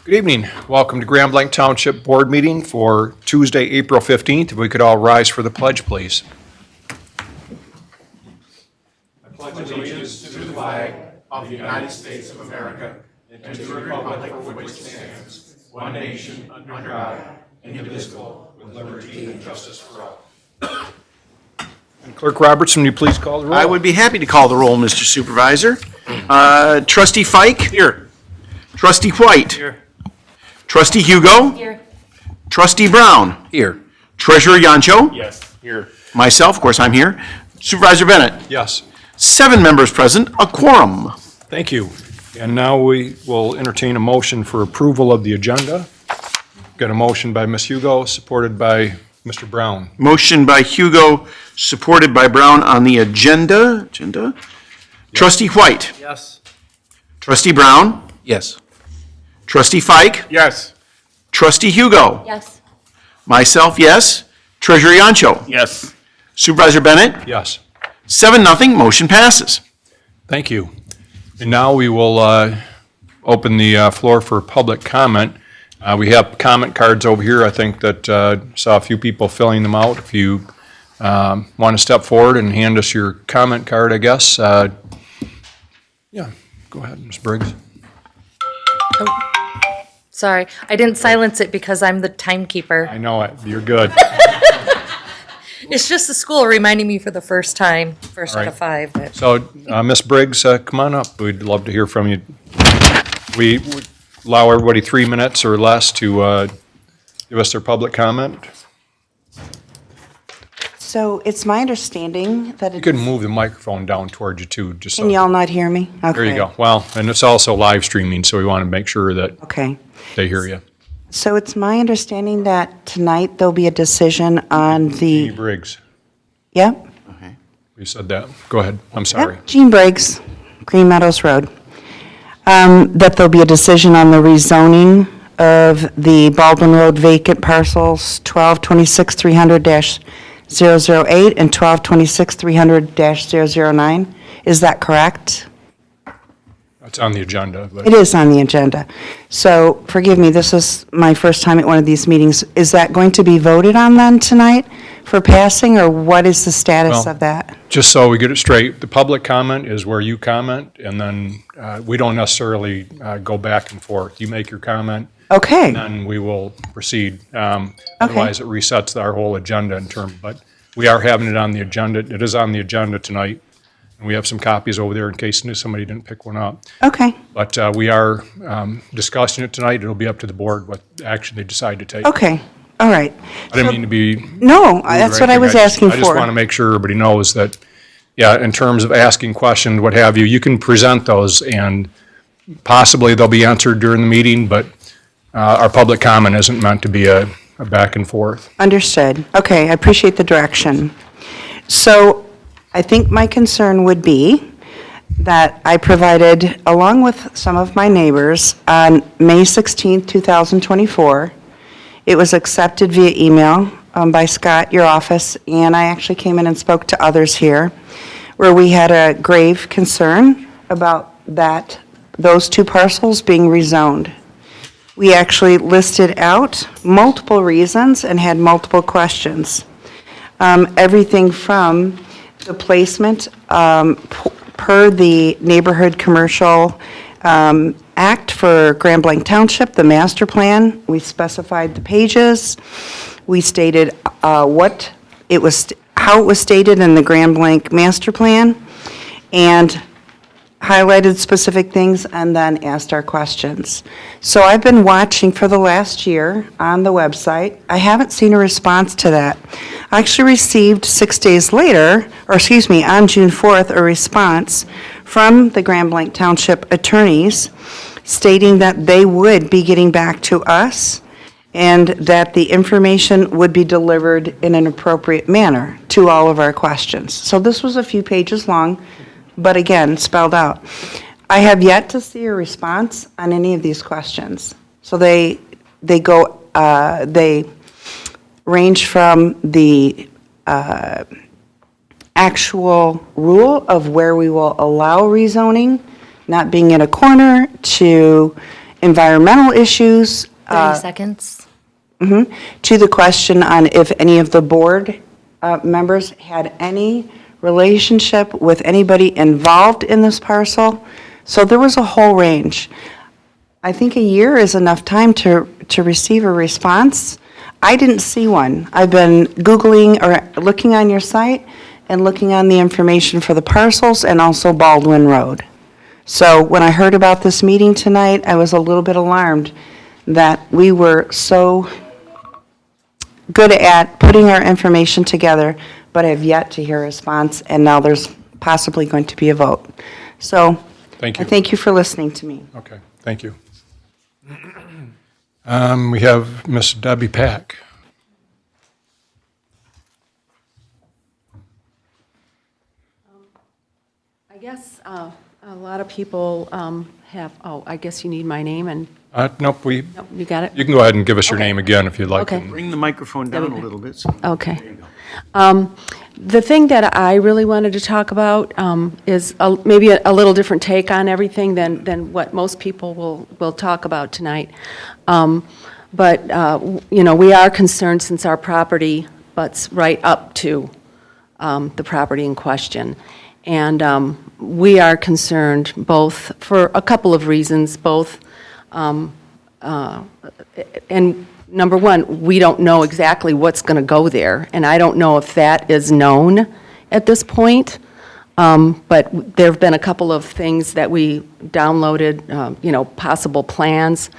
Good evening. Welcome to Grand Blanc Township Board Meeting for Tuesday, April 15th. If we could all rise for the pledge, please. I pledge allegiance to the flag of the United States of America and to the republic for which it stands, one nation, under God, indivisible, with liberty and justice for all. And Clerk Robertson, will you please call the roll? I would be happy to call the roll, Mr. Supervisor. Trustee Fike? Here. Trustee White? Here. Trustee Hugo? Here. Trustee Brown? Here. Treasurer Yancho? Yes. Here. Myself, of course, I'm here. Supervisor Bennett? Yes. 7 members present, a quorum. Thank you. And now we will entertain a motion for approval of the agenda. Got a motion by Ms. Hugo, supported by Mr. Brown. Motion by Hugo, supported by Brown on the agenda. Trustee White? Yes. Trustee Brown? Yes. Trustee Fike? Yes. Trustee Hugo? Yes. Myself, yes. Treasurer Yancho? Yes. Supervisor Bennett? Yes. 7-0, motion passes. Thank you. And now we will open the floor for public comment. We have comment cards over here. I think that saw a few people filling them out. If you want to step forward and hand us your comment card, I guess. Yeah, go ahead, Ms. Briggs. Sorry, I didn't silence it because I'm the timekeeper. I know it. You're good. It's just the school reminding me for the first time, first All out right. of 5. But So, Ms. Briggs, come on up. We'd love to hear from you. We would allow everybody 3 minutes or less to give us their public comment. So it's my understanding that You it, can move the microphone down towards you too, just so. can y'all not hear me? There you go. Well, and it's also live streaming, so we want to make sure that Okay. they hear you. So it's my understanding that tonight there'll be a decision on Jeannie the, Briggs, yep, you said that. Go ahead. I'm sorry. yep, Jean Briggs, Green Meadows Road. That there'll be a decision on the rezoning of the Baldwin Road vacant parcels 1226-300-008 and 1226-300-009. Is that correct? It's on the agenda, but It is on the agenda. So, forgive me, this is my first time at one of these meetings. Is that going to be voted on then tonight for passing, or what is the status Well- of that? just so we get it straight, the public comment is where you comment, and then we don't necessarily go back and forth. You make your comment, Okay, and then we will proceed. Otherwise, it resets our whole agenda in term, but we are having it on the agenda. It is on the agenda tonight, and we have some copies over there in case somebody didn't pick one up. okay, But we are discussing it tonight. It'll be up to the board what action they decide to take. okay, all right. I didn't mean to be No, that's what I was asking I just want to for. make sure everybody knows that, yeah, in terms of asking questions, what have you, you can present those, and possibly they'll be answered during the meeting, but our public comment isn't meant to be a back and forth. Understood. Okay, I appreciate the direction. So, I think my concern would be that I provided, along with some of my neighbors, on May 16th, 2024, it was accepted via email by Scott, your office, and I actually came in and spoke to others here, where we had a grave concern about those 2 parcels being rezoned. We actually listed out multiple reasons and had multiple questions. Everything from the placement, per the Neighborhood Commercial Act for Grand Blanc Township, the master plan, we specified the pages. We stated how it was stated in the Grand Blanc master plan, and highlighted specific things, and then asked our questions. So I've been watching for the last year on the website. I haven't seen a response to that. I actually received 6 days later, on June 4th, a response from the Grand Blanc Township attorneys stating that they would be getting back to us and that the information would be delivered in an appropriate manner to all of our questions. So this was a few pages long, but again, spelled out. I have yet to see a response on any of these questions. So they range from the actual rule of where we will allow rezoning, not being in a corner, to environmental issues, 30 seconds. to the question on if any of the board members had any relationship with anybody involved in this parcel. So there was a whole range. I think a year is enough time to receive a response. I didn't see one. I've been Googling or looking on your site and looking on the information for the parcels and also Baldwin Road. So when I heard about this meeting tonight, I was a little bit alarmed that we were so good at putting our information together, but have yet to hear a response, and now there's possibly going to be a vote. So Thank I you. thank you for listening to me. Okay, thank you. We have Miss Debbie Pack. I guess a lot of people have, oh, I guess you need my name and, Nope, nope, you got it? you can go ahead and give us your Okay. name again if you'd like. Okay. Bring the microphone down a little bit. so- Okay. The thing that I really wanted to talk about is maybe a little different take on everything than what most people will talk about tonight. But, we are concerned since our property butts right up to the property in question. And we are concerned both for a couple of reasons, both, and number one, we don't know exactly what's going to go there, and I don't know if that is known at this point. But there have been a couple of things that we downloaded, possible plans.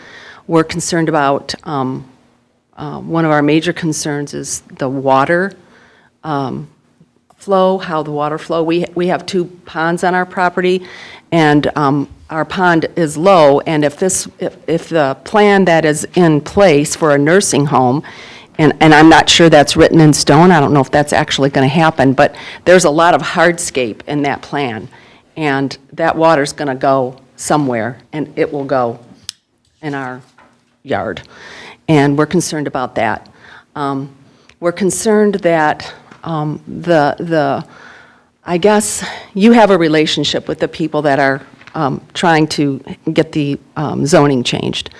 We're concerned about, one of our major concerns is the water flow, how the water flow. We have two ponds on our property, and our pond is low, and if the plan that is in place for a nursing home, and I'm not sure that's written in stone, I don't know if that's actually going to happen, but there's a lot of hardscape in that plan, and that water's going to go somewhere, and it will go in our yard, and we're concerned about that. We're concerned that I guess you have a relationship with the people that are trying to get the zoning changed.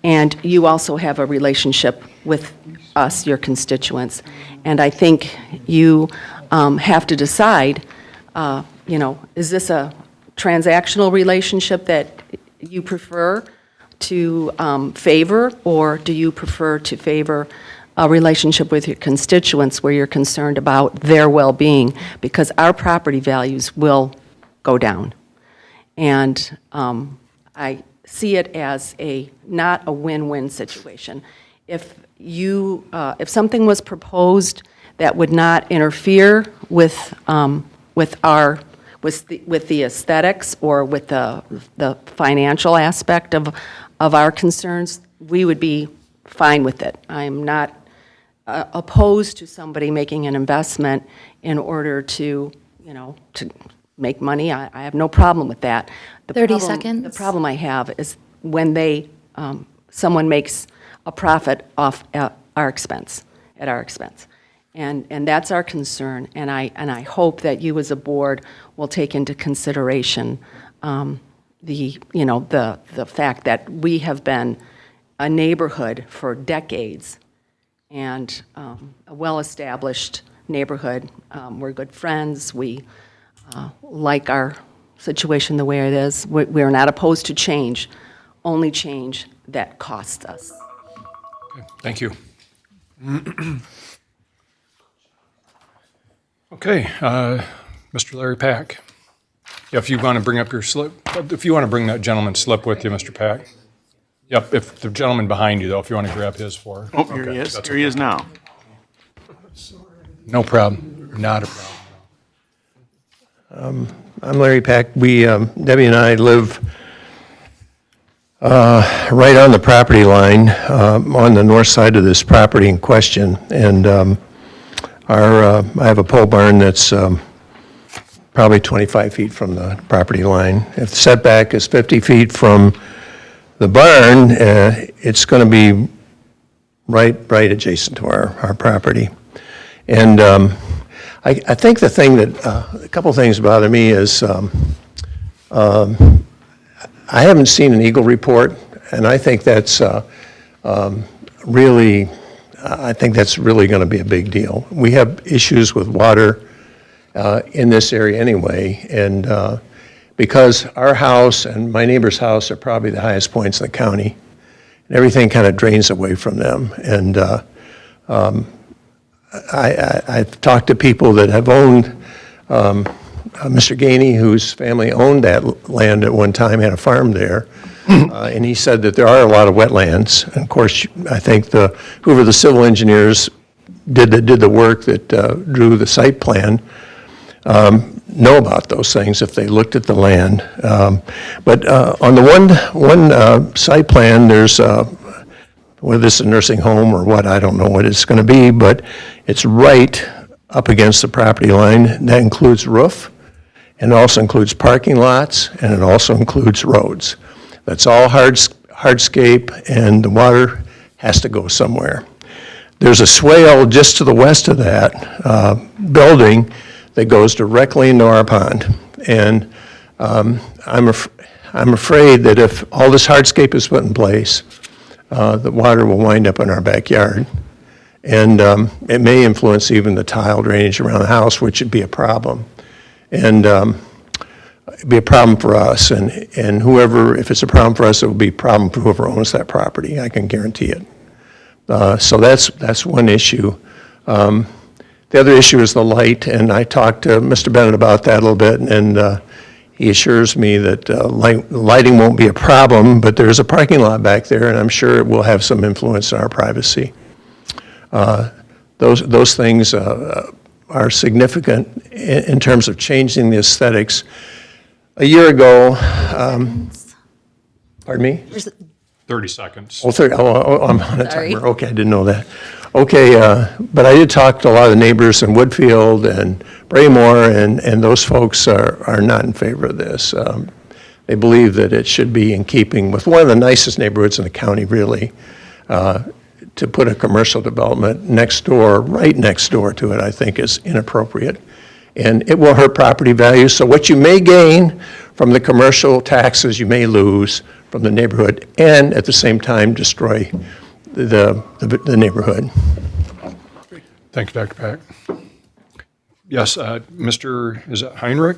And you also have a relationship with us, your constituents. And I think you have to decide, is this a transactional relationship that you prefer to favor, or do you prefer to favor a relationship with your constituents where you're concerned about their well-being? Because our property values will go down. And I see it as not a win-win situation. If something was proposed that would not interfere with the aesthetics or with the financial aspect of our concerns, we would be fine with it. I'm not opposed to somebody making an investment in order to make money. I have no problem with that. 30 seconds. The problem I have is when someone makes a profit off at our expense. And that's our concern, and I hope that you as a board will take into consideration the fact that we have been a neighborhood for decades, and a well-established neighborhood. We're good friends. We like our situation the way it is. We are not opposed to change, only change that costs us. Thank you. Okay, Mr. Larry Pack. Yeah, if you want to bring up your slip, if you want to bring that gentleman's slip with you, Mr. Pack. Yep, if the gentleman behind you, though, if you want to grab his for her. Oh, here he is. Here he is now. No problem, not a problem. I'm Larry Pack. Debbie and I live right on the property line, on the north side of this property in question. And I have a pole barn that's probably 25 feet from the property line. If the setback is 50 feet from the barn, it's going to be right adjacent to our property. And I think the thing that, a couple things bother me is, I haven't seen an Eagle report, And I think that's really, I think that's really going to be a big deal. We have issues with water in this area anyway, and because our house and my neighbor's house are probably the highest points in the county, and everything kind of drains away from them. And I've talked to people that have owned, Mr. Gainey, whose family owned that land at one time, had a farm there, and he said that there are a lot of wetlands. And of course, I think whoever the civil engineers did the work that drew the site plan know about those things if they looked at the land. But on the one site plan, there's whether this is a nursing home or what, I don't know what it's going to be, but it's right up against the property line. That includes roof, and it also includes parking lots, and it also includes roads. That's all hardscape, and the water has to go somewhere. There's a swale just to the west of that building that goes directly into our pond. And I'm afraid that if all this hardscape is put in place, the water will wind up in our backyard. And it may influence even the tile drainage around the house, which would be a problem. And it'd be a problem for us. And whoever, if it's a problem for us, it will be a problem for whoever owns that property. I can guarantee it. So that's one issue. The other issue is the light, and I talked to Mr. Bennett about that a little bit, and he assures me that lighting won't be a problem, but there's a parking lot back there, and I'm sure it will have some influence on our privacy. Those things are significant in terms of changing the aesthetics. A year ago, pardon me? 30 seconds. Oh, 30, I'm on a Sorry. timer. Okay, I didn't know that. Okay, but I did talk to a lot of the neighbors in Woodfield and Braymore, and those folks are not in favor of this. They believe that it should be in keeping with one of the nicest neighborhoods in the county, really. To put a commercial development next door, right next door to it, I think is inappropriate. And it will hurt property values. So what you may gain from the commercial taxes, you may lose from the neighborhood, and at the same time destroy the neighborhood. Thank you, Dr. Pack. Yes, Mr., is it Heinrich?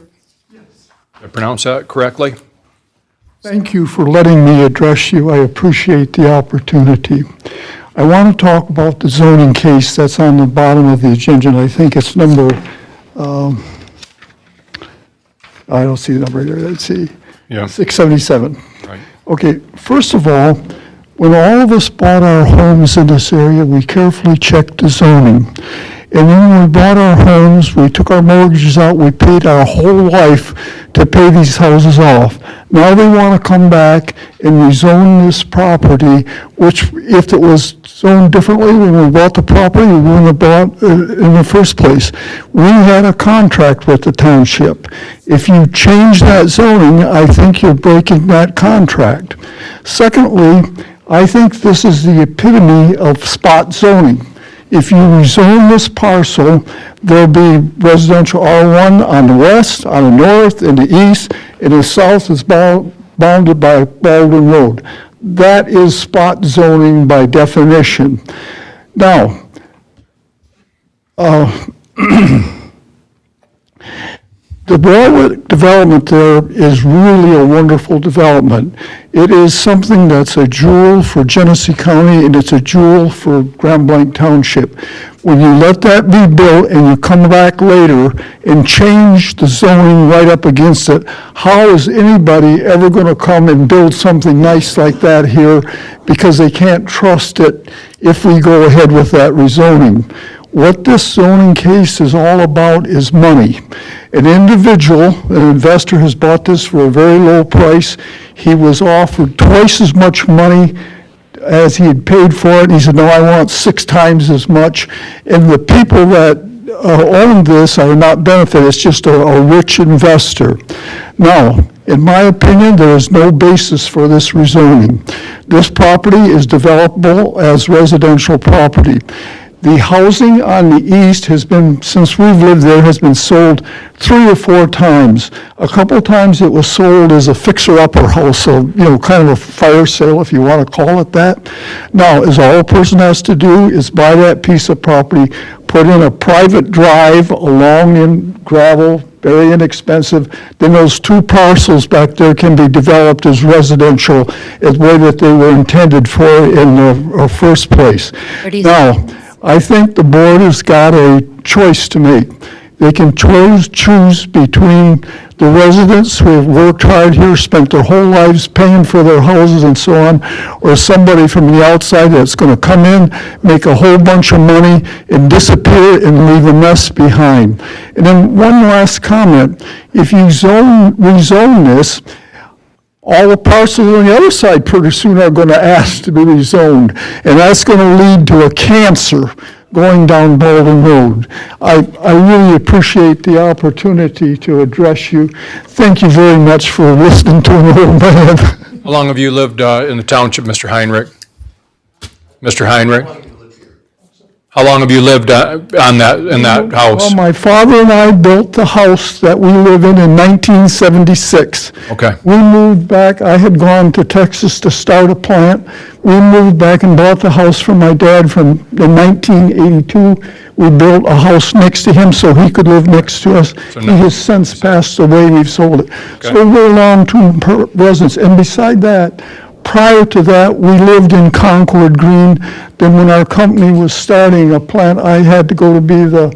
Yes. Did I pronounce that correctly? Thank you for letting me address you. I appreciate the opportunity. I want to talk about the zoning case that's on the bottom of the agenda, and I think it's number, I don't see the number here, let's see. Yeah. 677. Right. Okay, first of all, when all of us bought our homes in this area, we carefully checked the zoning. And then when we bought our homes, we took our mortgages out, we paid our whole life to pay these houses off. Now they want to come back and rezone this property, which if it was zoned differently when we bought the property, we wouldn't have bought in the first place. We had a contract with the township. If you change that zoning, I think you're breaking that contract. Secondly, I think this is the epitome of spot zoning. If you rezone this parcel, there'll be residential R1 on the west, on the north, in the east, and the south is bounded by Baldwin Road. That is spot zoning by definition. Now, the Broadwood development there is really a wonderful development. It is something that's a jewel for Genesee County, and it's a jewel for Grand Blanc Township. When you let that be built and you come back later and change the zoning right up against it, how is anybody ever going to come and build something nice like that here because they can't trust it if we go ahead with that rezoning? What this zoning case is all about is money. An individual, an investor, has bought this for a very low price. He was offered twice as much money as he had paid for it. He said, no, I want 6 times as much. And the people that own this are not benefited. It's just a rich investor. Now, in my opinion, there is no basis for this rezoning. This property is developable as residential property. The housing on the east has been, since we've lived there, has been sold 3 or 4 times. A couple times it was sold as a fixer-upper house, so, kind of a fire sale, if you want to call it that. Now, all a person has to do is buy that piece of property, put in a private drive along in gravel, very inexpensive, then those 2 parcels back there can be developed as residential, the way that they were intended for in the first place. Where do you Now, I think the board has got a choice to make. They can choose between the residents who have worked hard here, spent their whole lives paying for their houses and so on, or somebody from the outside that's going to come in, make a whole bunch of money, and disappear and leave a mess behind. And then one last comment. If you rezone this, all the parcels on the other side pretty soon are going to ask to be rezoned, and that's going to lead to a cancer going down Baldwin Road. I really appreciate the opportunity to address you. Thank you very much for listening to an old man. How long have you lived in the township, Mr. Heinrich? Mr. Heinrich? How long have you lived in that house? Well, my father and I built the house that we live in 1976. Okay. We moved back, I had gone to Texas to start a plant. We moved back and bought the house from my dad in 1982. We built a house next to him so he could live next to us. So He now- has since passed away, we've sold it. Okay. So we're long-term residents. And beside that, prior to that, we lived in Concord Green. Then when our company was starting a plant, I had to go to be the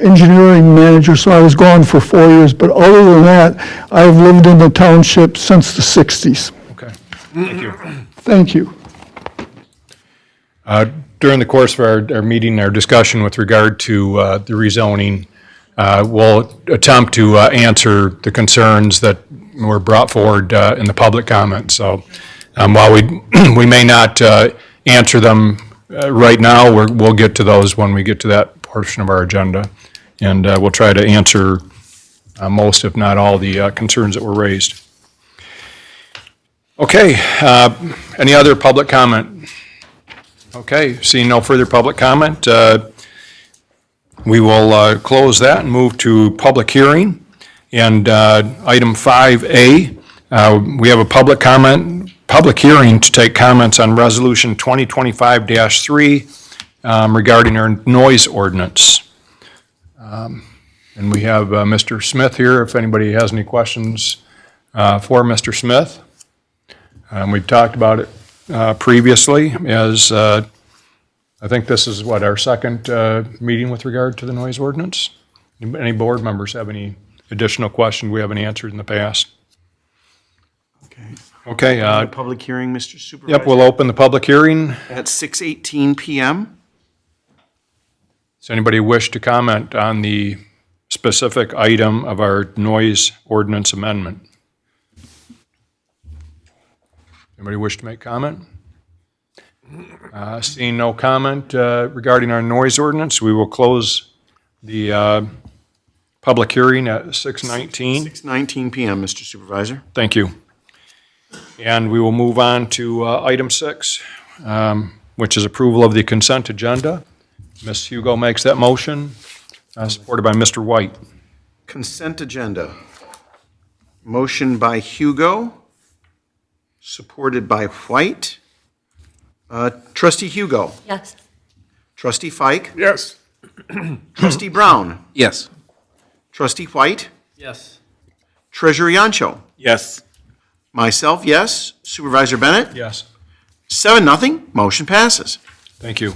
engineering manager, so I was gone for 4 years. But other than that, I've lived in the township since the 60s. Okay, thank you. Thank you. During the course of our meeting, our discussion with regard to the rezoning, we'll attempt to answer the concerns that were brought forward in the public comment. So while we may not answer them right now, we'll get to those when we get to that portion of our agenda. And we'll try to answer most, if not all, the concerns that were raised. Okay, any other public comment? Okay, seeing no further public comment, we will close that and move to public hearing. And item 5A, we have a public hearing to take comments on Resolution 2025-3 regarding our noise ordinance. And we have Mr. Smith here, if anybody has any questions for Mr. Smith. We've talked about it previously, as I think this is our second meeting with regard to the noise ordinance. Any board members have any additional questions we haven't answered in the past? Okay. Public hearing, Mr. Supervisor? Yep, we'll open the public hearing. At 6:18 PM. Does anybody wish to comment on the specific item of our noise ordinance amendment? Anybody wish to make comment? Seeing no comment regarding our noise ordinance, we will close the public hearing at 6:19. 6:19 PM, Mr. Supervisor. Thank you. And we will move on to item 6, which is approval of the consent agenda. Ms. Hugo makes that motion, supported by Mr. White. Consent agenda. Motion by Hugo, supported by White. Trustee Hugo. Yes. Trustee Fike. Yes. Trustee Brown. Yes. Trustee White. Yes. Treasurer Yancho. Yes. Myself, yes. Supervisor Bennett. Yes. 7-0. Motion passes. Thank you.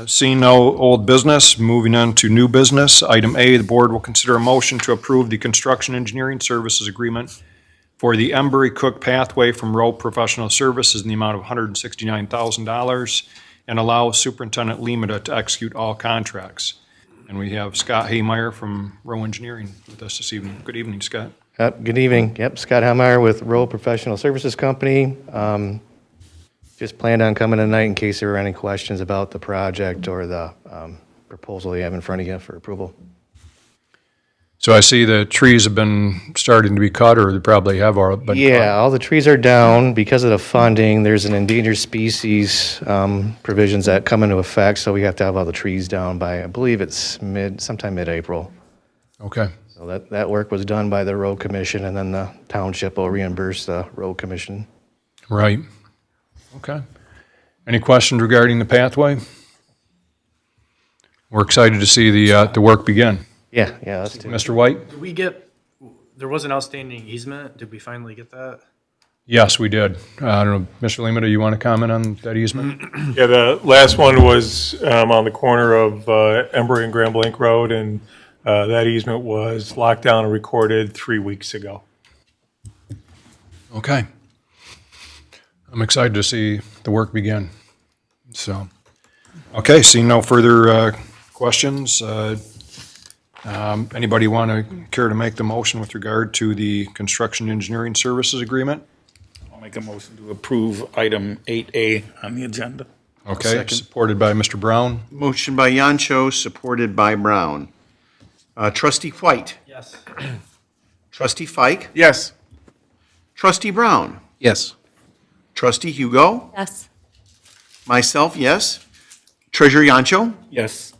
Seeing no old business, moving on to new business. Item A, the board will consider a motion to approve the construction engineering services agreement for the Embury Cook Pathway from Rowe Professional Services in the amount of $169,000 and allow Superintendent Limita to execute all contracts. And we have Scott Haymeyer from Rowe Engineering with us this evening. Good evening, Scott. Good evening. Yep, Scott Helmeyer with Rowe Professional Services Company. Just planned on coming tonight in case there were any questions about the project or the proposal you have in front of you for approval. So I see the trees have been starting to be cut, or they probably have already been cut. Yeah, all the trees are down because of the funding. There's an endangered species provisions that come into effect, so we have to have all the trees down by, I believe it's sometime mid-April. Okay. So that work was done by the road commission, and then the township will reimburse the road commission. Right. Okay. Any questions regarding the pathway? We're excited to see the work begin. Yeah, that's too. Mr. White? Did we get, there was an outstanding easement, did we finally get that? Yes, we did. I don't know, Mr. Lima, do you want to comment on that easement? Yeah, the last one was on the corner of Embry and Grand Blanc Road, and that easement was locked down and recorded 3 weeks ago. Okay. I'm excited to see the work begin. So, okay, seeing no further questions, anybody want to care to make the motion with regard to the construction engineering services agreement? I'll make a motion to approve item 8A on the agenda. Okay, supported by Mr. Brown. Motion by Yancho, supported by Brown. Trustee White. Yes. Trustee Fike. Yes. Trustee Brown. Yes. Trustee Hugo. Yes. Myself, yes. Treasurer Yancho. Yes.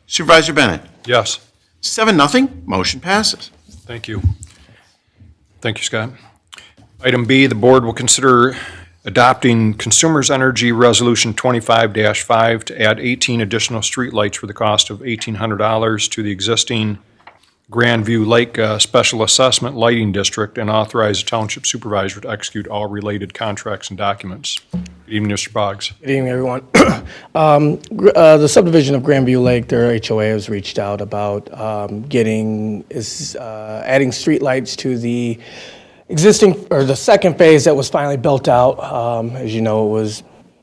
Supervisor Bennett. Yes. 7-0, motion passes. Thank you. Thank you, Scott. Item B, the board will consider adopting Consumers Energy Resolution 25-5 to add 18 additional streetlights for the cost of $1,800 to the existing Grandview Lake Special Assessment Lighting District and authorize the township supervisor to execute all related contracts and documents. Good evening, Mr. Boggs. Good evening, everyone. The subdivision of Grandview Lake, their HOA has reached out about adding streetlights to the existing, or the second phase that was finally built out. As you know,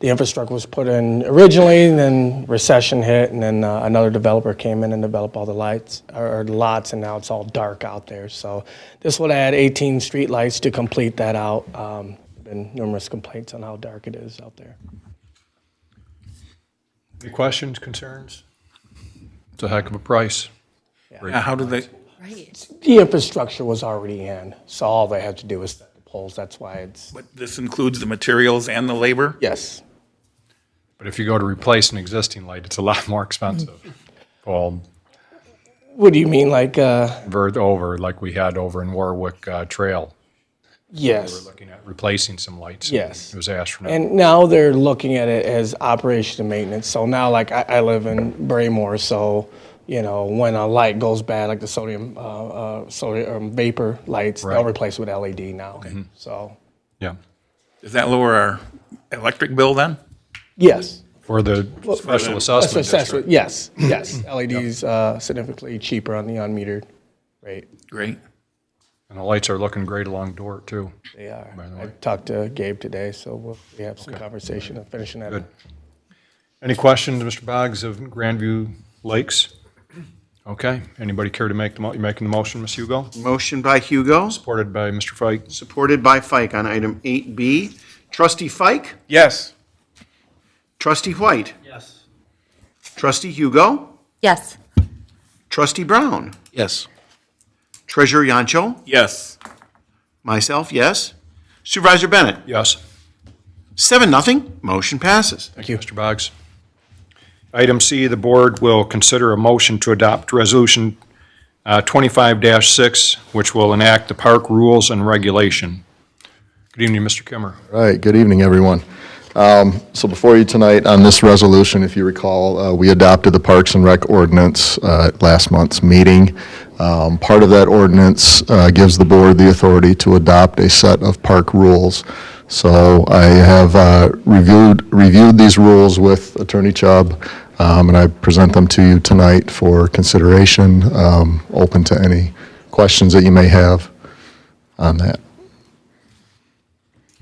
the infrastructure was put in originally, and then recession hit, and then another developer came in and developed all the lights, or the lots, and now it's all dark out there. So this would add 18 streetlights to complete that out. Been numerous complaints on how dark it is out there. Any questions, concerns? It's a heck of a price. How do they, Right. The infrastructure was already in, so all they had to do was set the poles. That's why it's, but this includes the materials and the labor? yes. But if you go to replace an existing light, it's a lot more expensive. Well, What do you mean, like, over, like we had over in Warwick Trail. We're yes. looking at replacing some lights. Yes. It was astronomical. And now they're looking at it as operation and maintenance. So now, like, I live in Braymore, so, you know, when a light goes bad, like the sodium vapor lights, Right. they'll replace with LED now. So, Yeah. Does that lower our electric bill then? yes. For the special assessment district. Yes, yes. LEDs significantly cheaper on the unmetered rate. Great. And the lights are looking great along Dort, too. They are. By the I way. talked to Gabe today, so we have some conversation of finishing that. Good. Any questions, Mr. Boggs, of Grandview Lakes? Okay. Anybody care to make you making the motion, Ms. Hugo? Motion by Hugo, Supported by Mr. Fike. supported by Fike on item 8B. Trustee Fike. Yes. Trustee White. Yes. Trustee Hugo. Yes. Trustee Brown. Yes. Treasurer Yancho. Yes. Myself, yes. Supervisor Bennett. Yes. 7-0, motion passes. Thank you, Mr. Boggs. Item C, the board will consider a motion to adopt Resolution 25-6, which will enact the park rules and regulation. Good evening, Mr. Kimmer. All right, good evening, everyone. So before you tonight on this resolution, if you recall, we adopted the Parks and Rec ordinance at last month's meeting. Part of that ordinance gives the board the authority to adopt a set of park rules. So I have reviewed these rules with Attorney Chubb, and I present them to you tonight for consideration, open to any questions that you may have on that.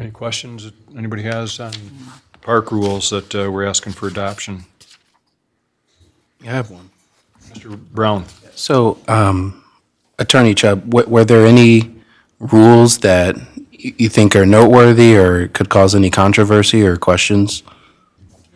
Any questions that anybody has on the park rules that we're asking for adoption? I have one. Mr. Brown? So, Attorney Chubb, were there any rules that you think are noteworthy or could cause any controversy or questions?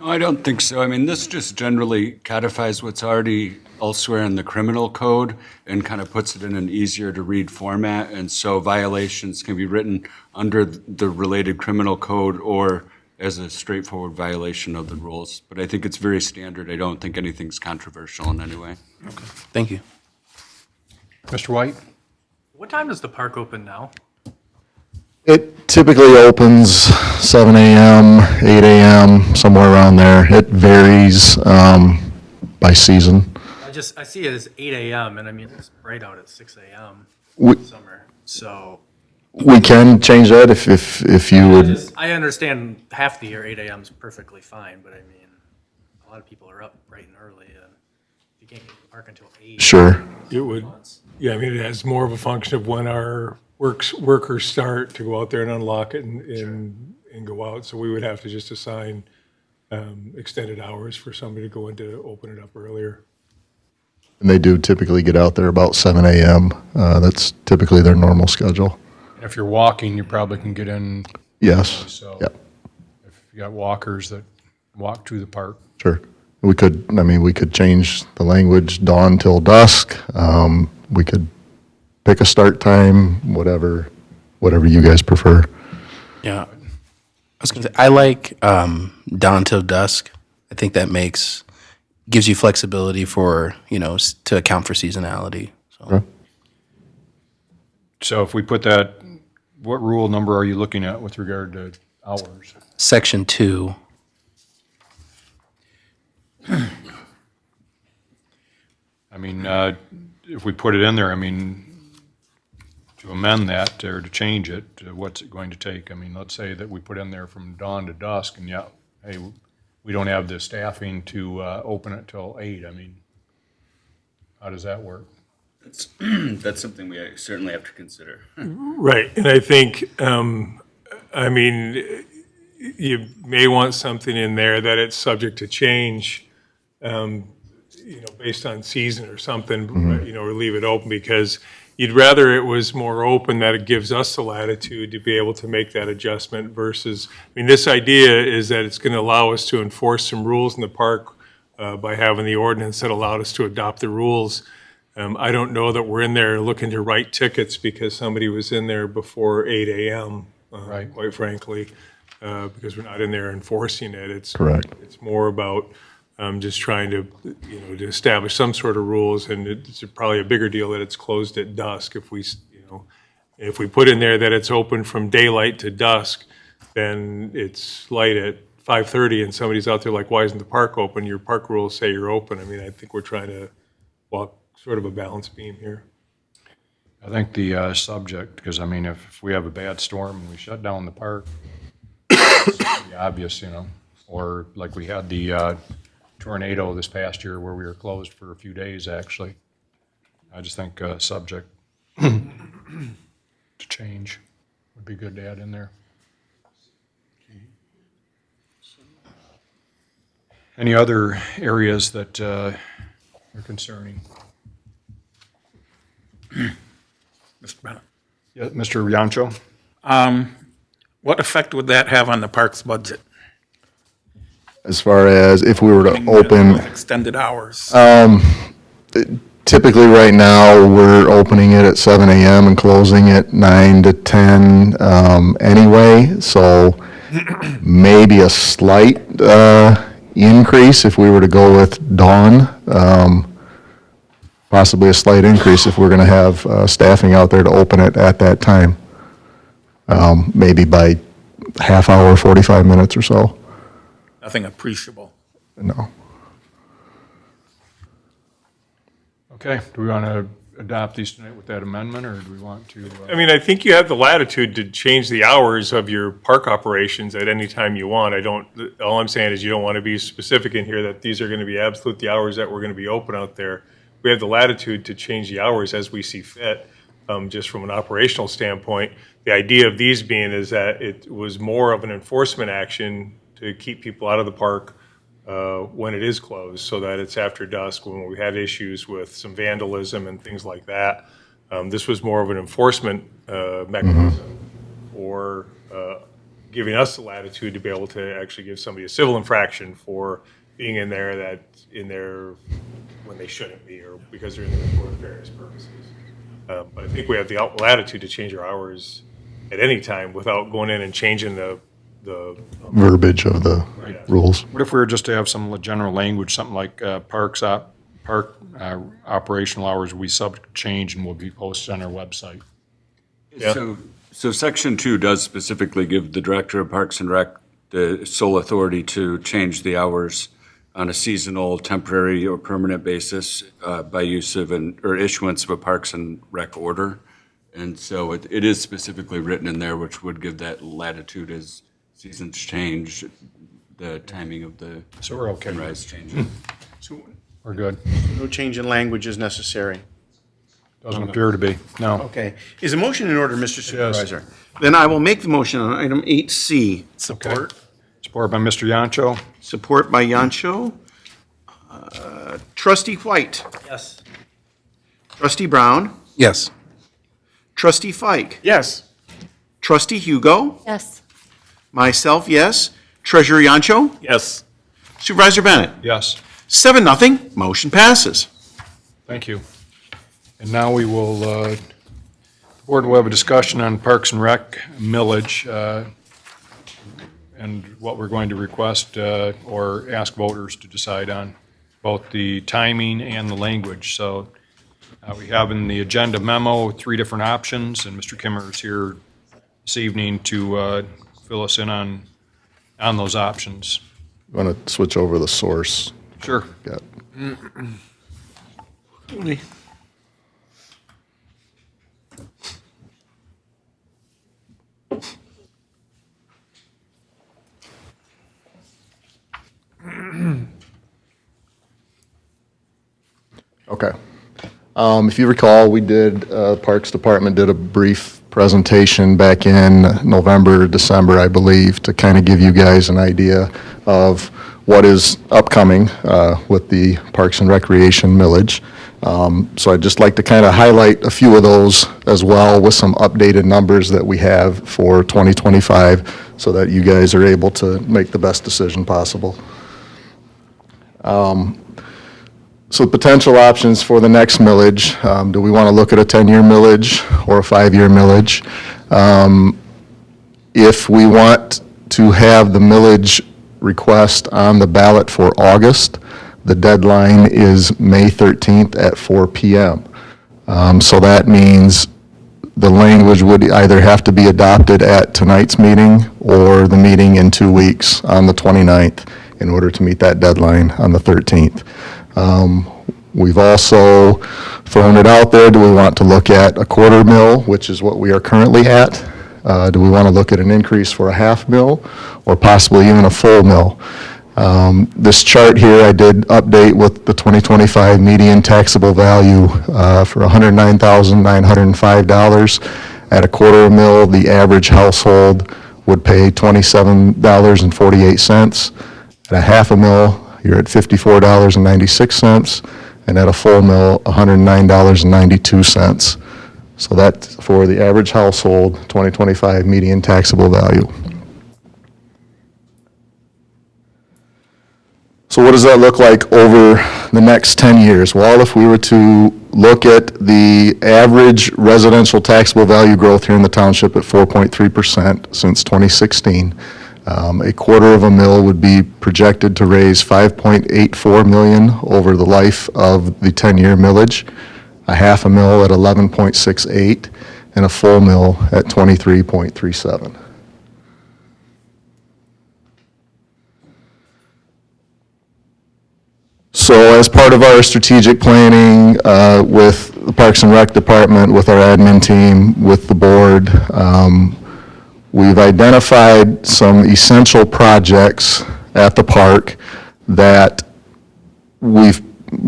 No, I don't think so. I mean, this just generally codifies what's already elsewhere in the criminal code and kind of puts it in an easier to read format. And so violations can be written under the related criminal code or as a straightforward violation of the rules. But I think it's very standard. I don't think anything's controversial in any way. Thank you. Mr. White? What time does the park open now? It typically opens 7 a.m., 8 a.m., somewhere around there. It varies by season. I see it as 8 a.m. and I mean, it's bright out at 6 a.m. We- in summer. So We can change that if you would. I understand half the year 8 a.m. is perfectly fine, but I mean, a lot of people are up bright and early and if you can't get to the park until 8. Sure. It would, yeah, I mean, it has more of a function of when our workers start to go out there and unlock it and go out. So we would have to just assign extended hours for somebody to go in to open it up earlier. And they do typically get out there about 7 a.m. That's typically their normal schedule. If you're walking, you probably can get in. Yes. So Yep. if you got walkers that walk to the park. Sure. We could change the language dawn till dusk. We could pick a start time, whatever you guys prefer. Yeah. I was gonna say, I like dawn till dusk. I think that gives you flexibility for, to account for seasonality. So. Okay. So if we put that, what rule number are you looking at with regard to hours? Section 2. I mean, if we put it in there, I mean, to amend that or to change it, what's it going to take? I mean, let's say that we put in there from dawn to dusk and hey, we don't have the staffing to open it till 8. I mean, how does that work? That's something we certainly have to consider. Right, and I think, I mean, you may want something in there that it's subject to change, based on season or something, or leave it open, because you'd rather it was more open, that it gives us the latitude to be able to make that adjustment versus, I mean, this idea is that it's going to allow us to enforce some rules in the park by having the ordinance that allowed us to adopt the rules. I don't know that we're in there looking to write tickets because somebody was in there before 8 a.m., Right. quite frankly, because we're not in there enforcing it. It's Correct. It's more about just trying to, to establish some sort of rules, and it's probably a bigger deal that it's closed at dusk. If we put in there that it's open from daylight to dusk, then it's light at 5:30 and somebody's out there like, why isn't the park open? Your park rules say you're open. I mean, I think we're trying to walk sort of a balance beam here. I think the subject, because I mean, if we have a bad storm and we shut down the park, it's pretty obvious, or like we had the tornado this past year where we were closed for a few days, actually. I just think subject to change would be good to add in there. Any other areas that are concerning? Mr. Bennett. Yeah, Mr. Yancho? What effect would that have on the park's budget? As far as if we were to open, Extended hours. typically right now, we're opening it at 7 a.m. and closing at 9 to 10 anyway, so maybe a slight increase if we were to go with dawn. Possibly a slight increase if we're going to have staffing out there to open it at that time. Maybe by half hour, 45 minutes or so. Nothing appreciable. No. Okay, do we want to adopt these tonight with that amendment, or do we want to? I mean, I think you have the latitude to change the hours of your park operations at any time you want. All I'm saying is you don't want to be specific in here that these are going to be absolute the hours that we're going to be open out there. We have the latitude to change the hours as we see fit, just from an operational standpoint. The idea of these being is that it was more of an enforcement action to keep people out of the park when it is closed, so that it's after dusk when we had issues with some vandalism and things like that. This was more of an enforcement mechanism for giving us the latitude to be able to actually give somebody a civil infraction for being in there when they shouldn't be, or because they're in the for various purposes. But I think we have the latitude to change our hours at any time without going in and changing the Verbiage of the rules. What if we were just to have some general language, something like park operational hours will be subject to change and will be posted on our website? So Section 2 does specifically give the Director of Parks and Rec the sole authority to change the hours on a seasonal, temporary, or permanent basis by use of or issuance of a Parks and Rec order. And so it is specifically written in there, which would give that latitude as seasons change, the timing of the So we're okay. sunrise changes. So We're good. no change in language is necessary. Doesn't appear to be, no. Okay. Is a motion in order, Mr. Supervisor? Then I will make the motion on item 8C. Support. Support by Mr. Yancho. Support by Yancho. Trustee White. Yes. Trustee Brown. Yes. Trustee Fike. Yes. Trustee Hugo. Yes. Myself, yes. Treasurer Yancho. Yes. Supervisor Bennett. Yes. 7-0, motion passes. Thank you. And now we will, the board will have a discussion on Parks and Rec millage, and what we're going to request or ask voters to decide on, both the timing and the language. So we have in the agenda memo 3 different options, and Mr. Kimmer is here this evening to fill us in on those options. You want to switch over the source? Sure. Got Okay. If you recall, we did, Parks Department did a brief presentation back in November, December, I believe, to kind of give you guys an idea of what is upcoming with the Parks and Recreation millage. So I'd just like to kind of highlight a few of those as well with some updated numbers that we have for 2025 so that you guys are able to make the best decision possible. So potential options for the next millage, do we want to look at a 10-year millage or a 5-year millage? If we want to have the millage request on the ballot for August, the deadline is May 13th at 4 p.m. So that means the language would either have to be adopted at tonight's meeting or the meeting in 2 weeks on the 29th in order to meet that deadline on the 13th. We've also thrown it out there, do we want to look at a quarter mil, which is what we are currently at? Do we want to look at an increase for a half mil or possibly even a full mil? This chart here I did update with the 2025 median taxable value for $109,905. At a quarter mil, the average household would pay $27.48. At a half a mil, you're at $54.96, and at a full mil, $109.92. So that's for the average household, 2025 median taxable value. So what does that look like over the next 10 years? Well, if we were to look at the average residential taxable value growth here in the township at 4.3% since 2016, a quarter of a mil would be projected to raise $5.84 million over the life of the 10-year millage, a half a mil at 11.68, and a full mil at 23.37. So as part of our strategic planning with the Parks and Rec Department, with our admin team, with the board, we've identified some essential projects at the park that we've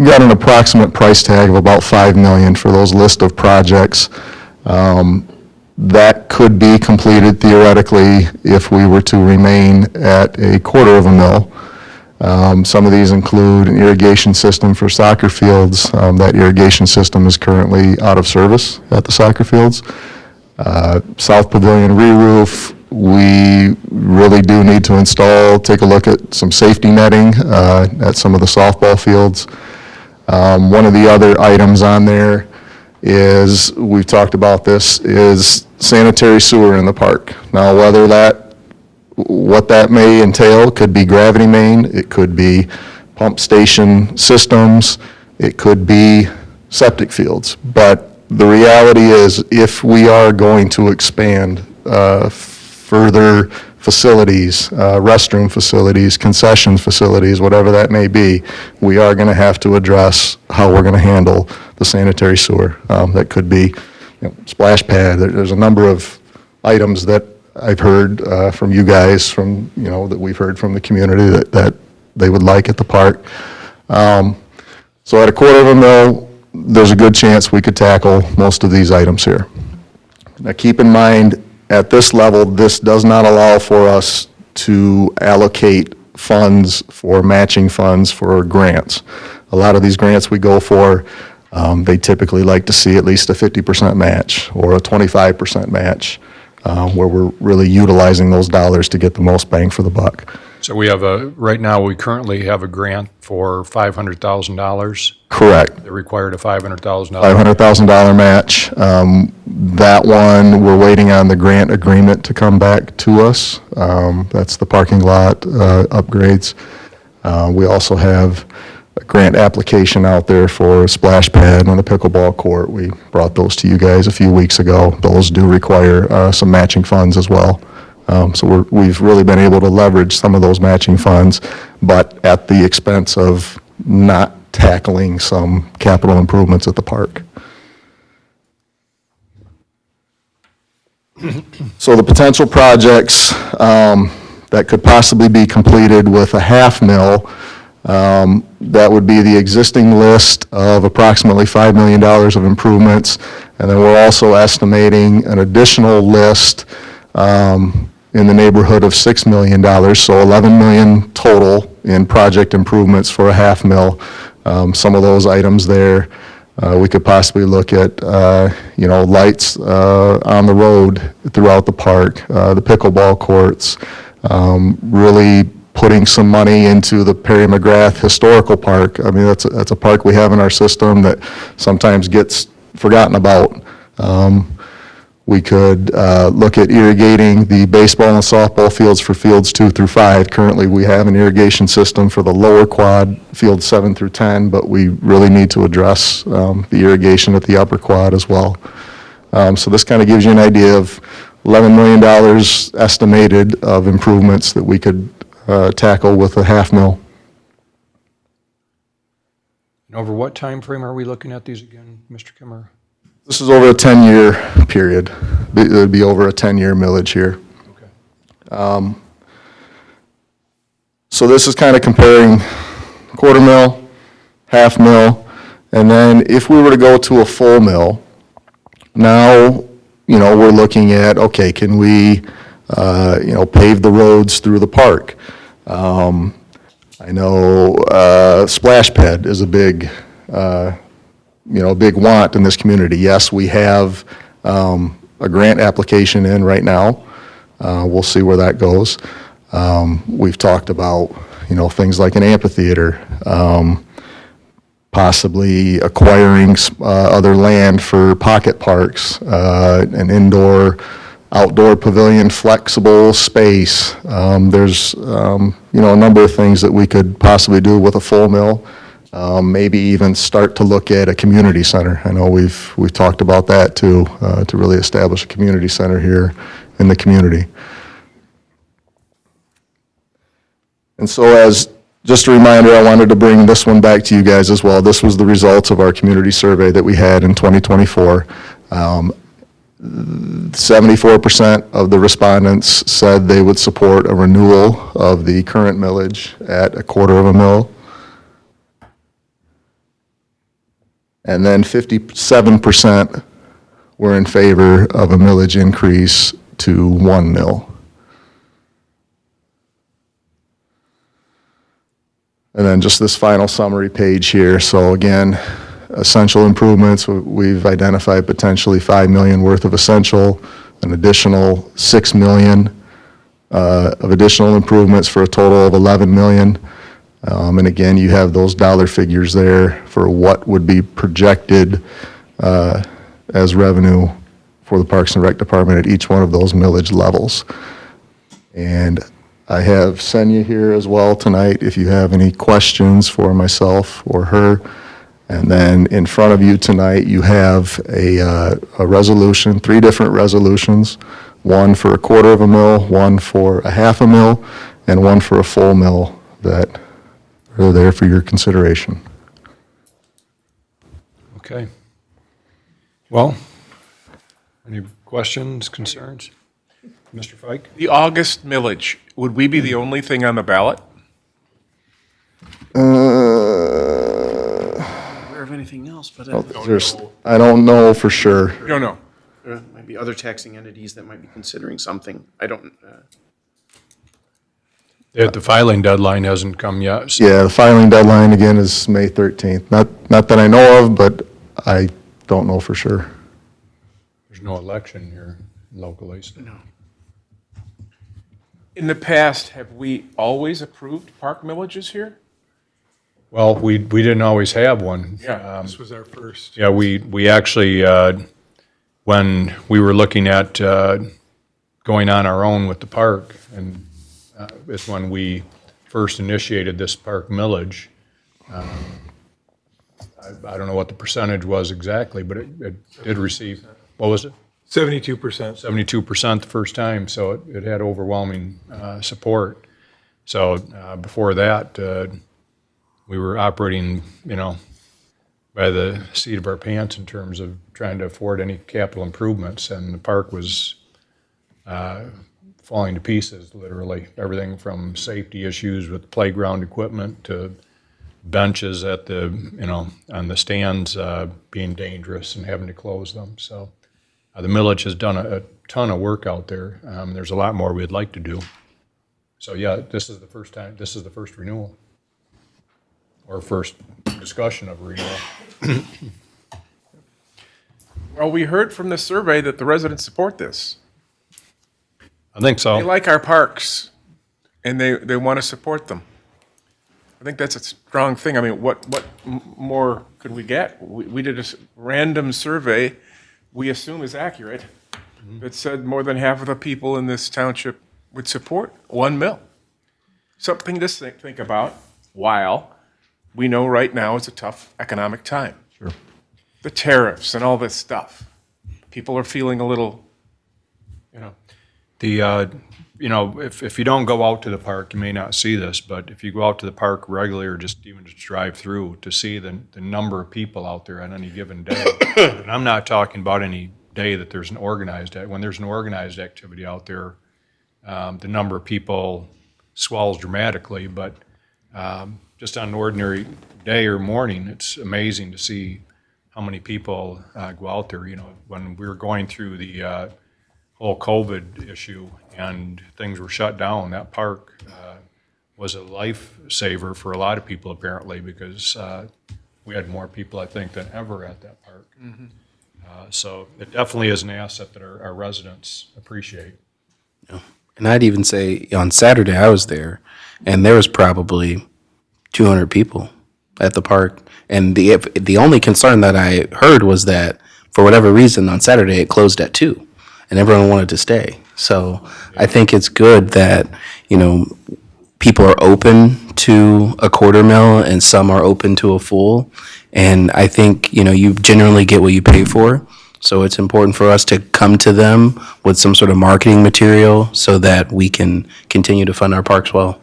got an approximate price tag of about $5 million for those list of projects. That could be completed theoretically if we were to remain at a quarter of a mil. Some of these include an irrigation system for soccer fields. That irrigation system is currently out of service at the soccer fields. South Pavilion re-roof, we really do need to take a look at some safety netting at some of the softball fields. One of the other items on there is, we've talked about this, is sanitary sewer in the park. Now, what that may entail, could be gravity main, it could be pump station systems, it could be septic fields. But the reality is, if we are going to expand further facilities, restroom facilities, concession facilities, whatever that may be, we are going to have to address how we're going to handle the sanitary sewer. That could be, splash pad. There's a number of items that I've heard from you guys, that we've heard from the community that they would like at the park. So at $250,000, there's a good chance we could tackle most of these items here. Now, keep in mind, at this level, this does not allow for us to allocate funds for matching funds for grants. A lot of these grants we go for, they typically like to see at least a 50% match or a 25% match, where we're really utilizing those dollars to get the most bang for the buck. So we have right now, we currently have a grant for $500,000. Correct. That required a $500,000. $500,000 match. That one, we're waiting on the grant agreement to come back to us. That's the parking lot upgrades. We also have a grant application out there for a splash pad and a pickleball court. We brought those to you guys a few weeks ago. Those do require some matching funds as well. So we've really been able to leverage some of those matching funds, but at the expense of not tackling some capital improvements at the park. So the potential projects that could possibly be completed with a $500,000, that would be the existing list of approximately $5 million of improvements, and then we're also estimating an additional list in the neighborhood of $6 million, so $11 million total in project improvements for a $500,000. Some of those items there, we could possibly look at, lights on the road throughout the park, the pickleball courts, really putting some money into the Perry McGrath Historical Park. I mean, that's a park we have in our system that sometimes gets forgotten about. We could look at irrigating the baseball and softball fields for fields 2 through 5. Currently, we have an irrigation system for the lower quad, fields 7 through 10, but we really need to address the irrigation at the upper quad as well. So this kind of gives you an idea of $11 million estimated of improvements that we could tackle with a $500,000. And over what time frame are we looking at these again, Mr. Kimmer? This is over a 10-year period. It would be over a 10-year millage here. Okay. So this is kind of comparing $250,000, $500,000, and then if we were to go to a full mill, now, we're looking at, okay, can we, pave the roads through the park? I know splash pad is a big big want in this community. Yes, we have a grant application in right now. We'll see where that goes. We've talked about, things like an amphitheater, possibly acquiring other land for pocket parks, an indoor, outdoor pavilion, flexible space. There's, a number of things that we could possibly do with a full mill. Maybe even start to look at a community center. I know we've talked about that too, to really establish a community center here in the community. And so just a reminder, I wanted to bring this one back to you guys as well. This was the results of our community survey that we had in 2024. 74% of the respondents said they would support a renewal of the current millage at $250,000. And then 57% were in favor of a millage increase to 1 mil. And then just this final summary page here. So again, essential improvements, we've identified potentially $5 million worth of essential, an additional $6 million of additional improvements for a total of $11 million. And again, you have those dollar figures there for what would be projected as revenue for the Parks and Rec Department at each one of those millage levels. And I have Senya here as well tonight if you have any questions for myself or her. And then in front of you tonight, you have a resolution, 3 different resolutions, one for a quarter of a mil, one for a half a mil, and one for a full mil that are there for your consideration. Okay. Well, any questions, concerns? Mr. Fike? The August millage, would we be the only thing on the ballot? Aware of anything else, but I don't know for sure. You don't know. there might be other taxing entities that might be considering something. I don't, The filing deadline hasn't come yet. So Yeah, the filing deadline again is May 13th. Not that I know of, but I don't know for sure. there's no election here locally. So. No. In the past, have we always approved park millages here? Well, we didn't always have one. Yeah, This was our first. Yeah, we actually, when we were looking at going on our own with the park, and it's when we first initiated this park millage. I don't know what the percentage was exactly, but it did receive, what was it? 72%. 72% the first time, so it had overwhelming support. So before that, we were operating, by the seat of our pants in terms of trying to afford any capital improvements, and the park was falling to pieces, literally. Everything from safety issues with playground equipment to benches at the, on the stands being dangerous and having to close them. So the millage has done a ton of work out there. There's a lot more we'd like to do. So yeah, this is the first renewal, or first discussion of renewal. Well, we heard from the survey that the residents support this. I think so. They like our parks, and they want to support them. I think that's a strong thing. I mean, what more could we get? We did a random survey we assume is accurate that said more than half of the people in this township would support 1 mil. Something to think about while we know right now it's a tough economic time. Sure. The tariffs and all this stuff. People are feeling a little, If you don't go out to the park, you may not see this, but if you go out to the park regularly or just even just drive through to see the number of people out there on any given day, and I'm not talking about any day that there's an organized, when there's an organized activity out there, the number of people swells dramatically, but just on an ordinary day or morning, it's amazing to see how many people go out there. When we were going through the whole COVID issue and things were shut down, that park was a lifesaver for a lot of people apparently, because we had more people, I think, than ever at that park. So it definitely is an asset that our residents appreciate. And I'd even say on Saturday I was there, and there was probably 200 people at the park. And the only concern that I heard was that for whatever reason on Saturday it closed at 2, and everyone wanted to stay. So I think it's good that people are open to a quarter mil and some are open to a full. And I think you generally get what you pay for. So it's important for us to come to them with some sort of marketing material so that we can continue to fund our parks well.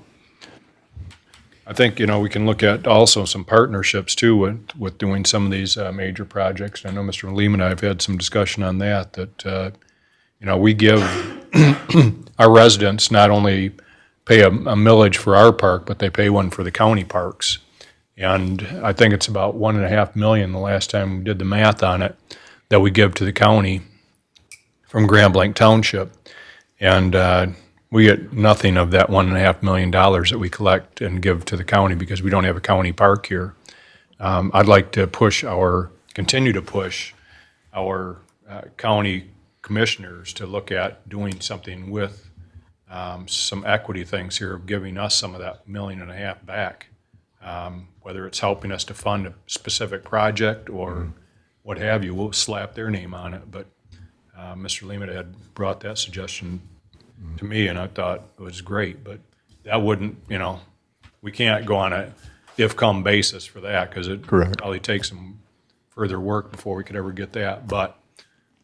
I think, we can look at also some partnerships too with doing some of these major projects. I know Mr. Lehman and I have had some discussion on that we give our residents not only pay a millage for our park, but they pay one for the county parks. And I think it's about $1.5 million the last time we did the math on it that we give to the county from Grand Blanc Township. And we get nothing of that $1.5 million that we collect and give to the county because we don't have a county park here. I'd like to continue to push our county commissioners to look at doing something with some equity things here, of giving us some of that $1.5 million back Whether it's helping us to fund a specific project or what have you, we'll slap their name on it. But Mr. Lehman had brought that suggestion to me, and I thought it was great. But that wouldn't, we can't go on a if-come basis for that, because it Correct. probably takes some further work before we could ever get that. But,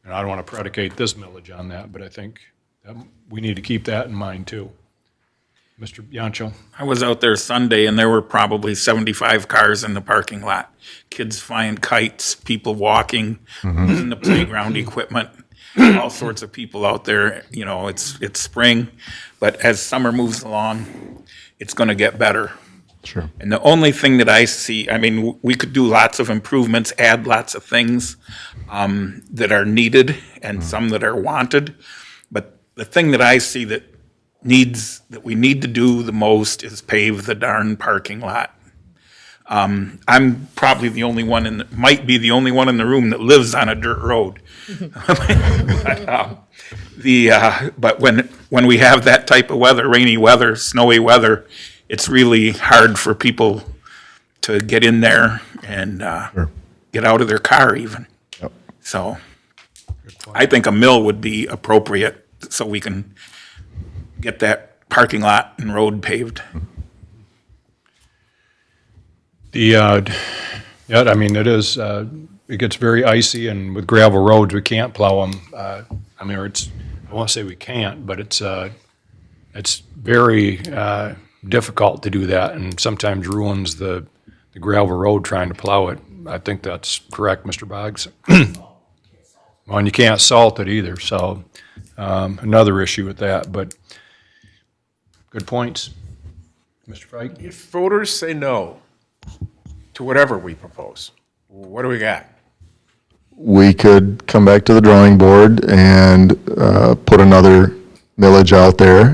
and I don't want to predicate this millage on that, but I think that we need to keep that in mind too. Mr. Yancho? I was out there Sunday, and there were probably 75 cars in the parking lot. Kids flying kites, people walking, in the playground equipment, all sorts of people out there. It's spring, but as summer moves along, it's going to get better. Sure. And the only thing that I see, we could do lots of improvements, add lots of things that are needed and some that are wanted. But the thing that I see that we need to do the most is pave the darn parking lot. I'm probably the only one might be the only one in the room that lives on a dirt road. But when we have that type of weather, rainy weather, snowy weather, it's really hard for people to get in there and get out of their car even. Yep. So I think a mill would be appropriate so we can get that parking lot and road paved. It is, it gets very icy, and with gravel roads, we can't plow them. I won't say we can't, but it's very difficult to do that, and sometimes ruins the gravel road trying to plow it. I think that's correct, Mr. Boggs. Well, and you can't salt it either, so another issue with that, but good points. Mr. Fike? If voters say no to whatever we propose, what do we got? We could come back to the drawing board and put another millage out there,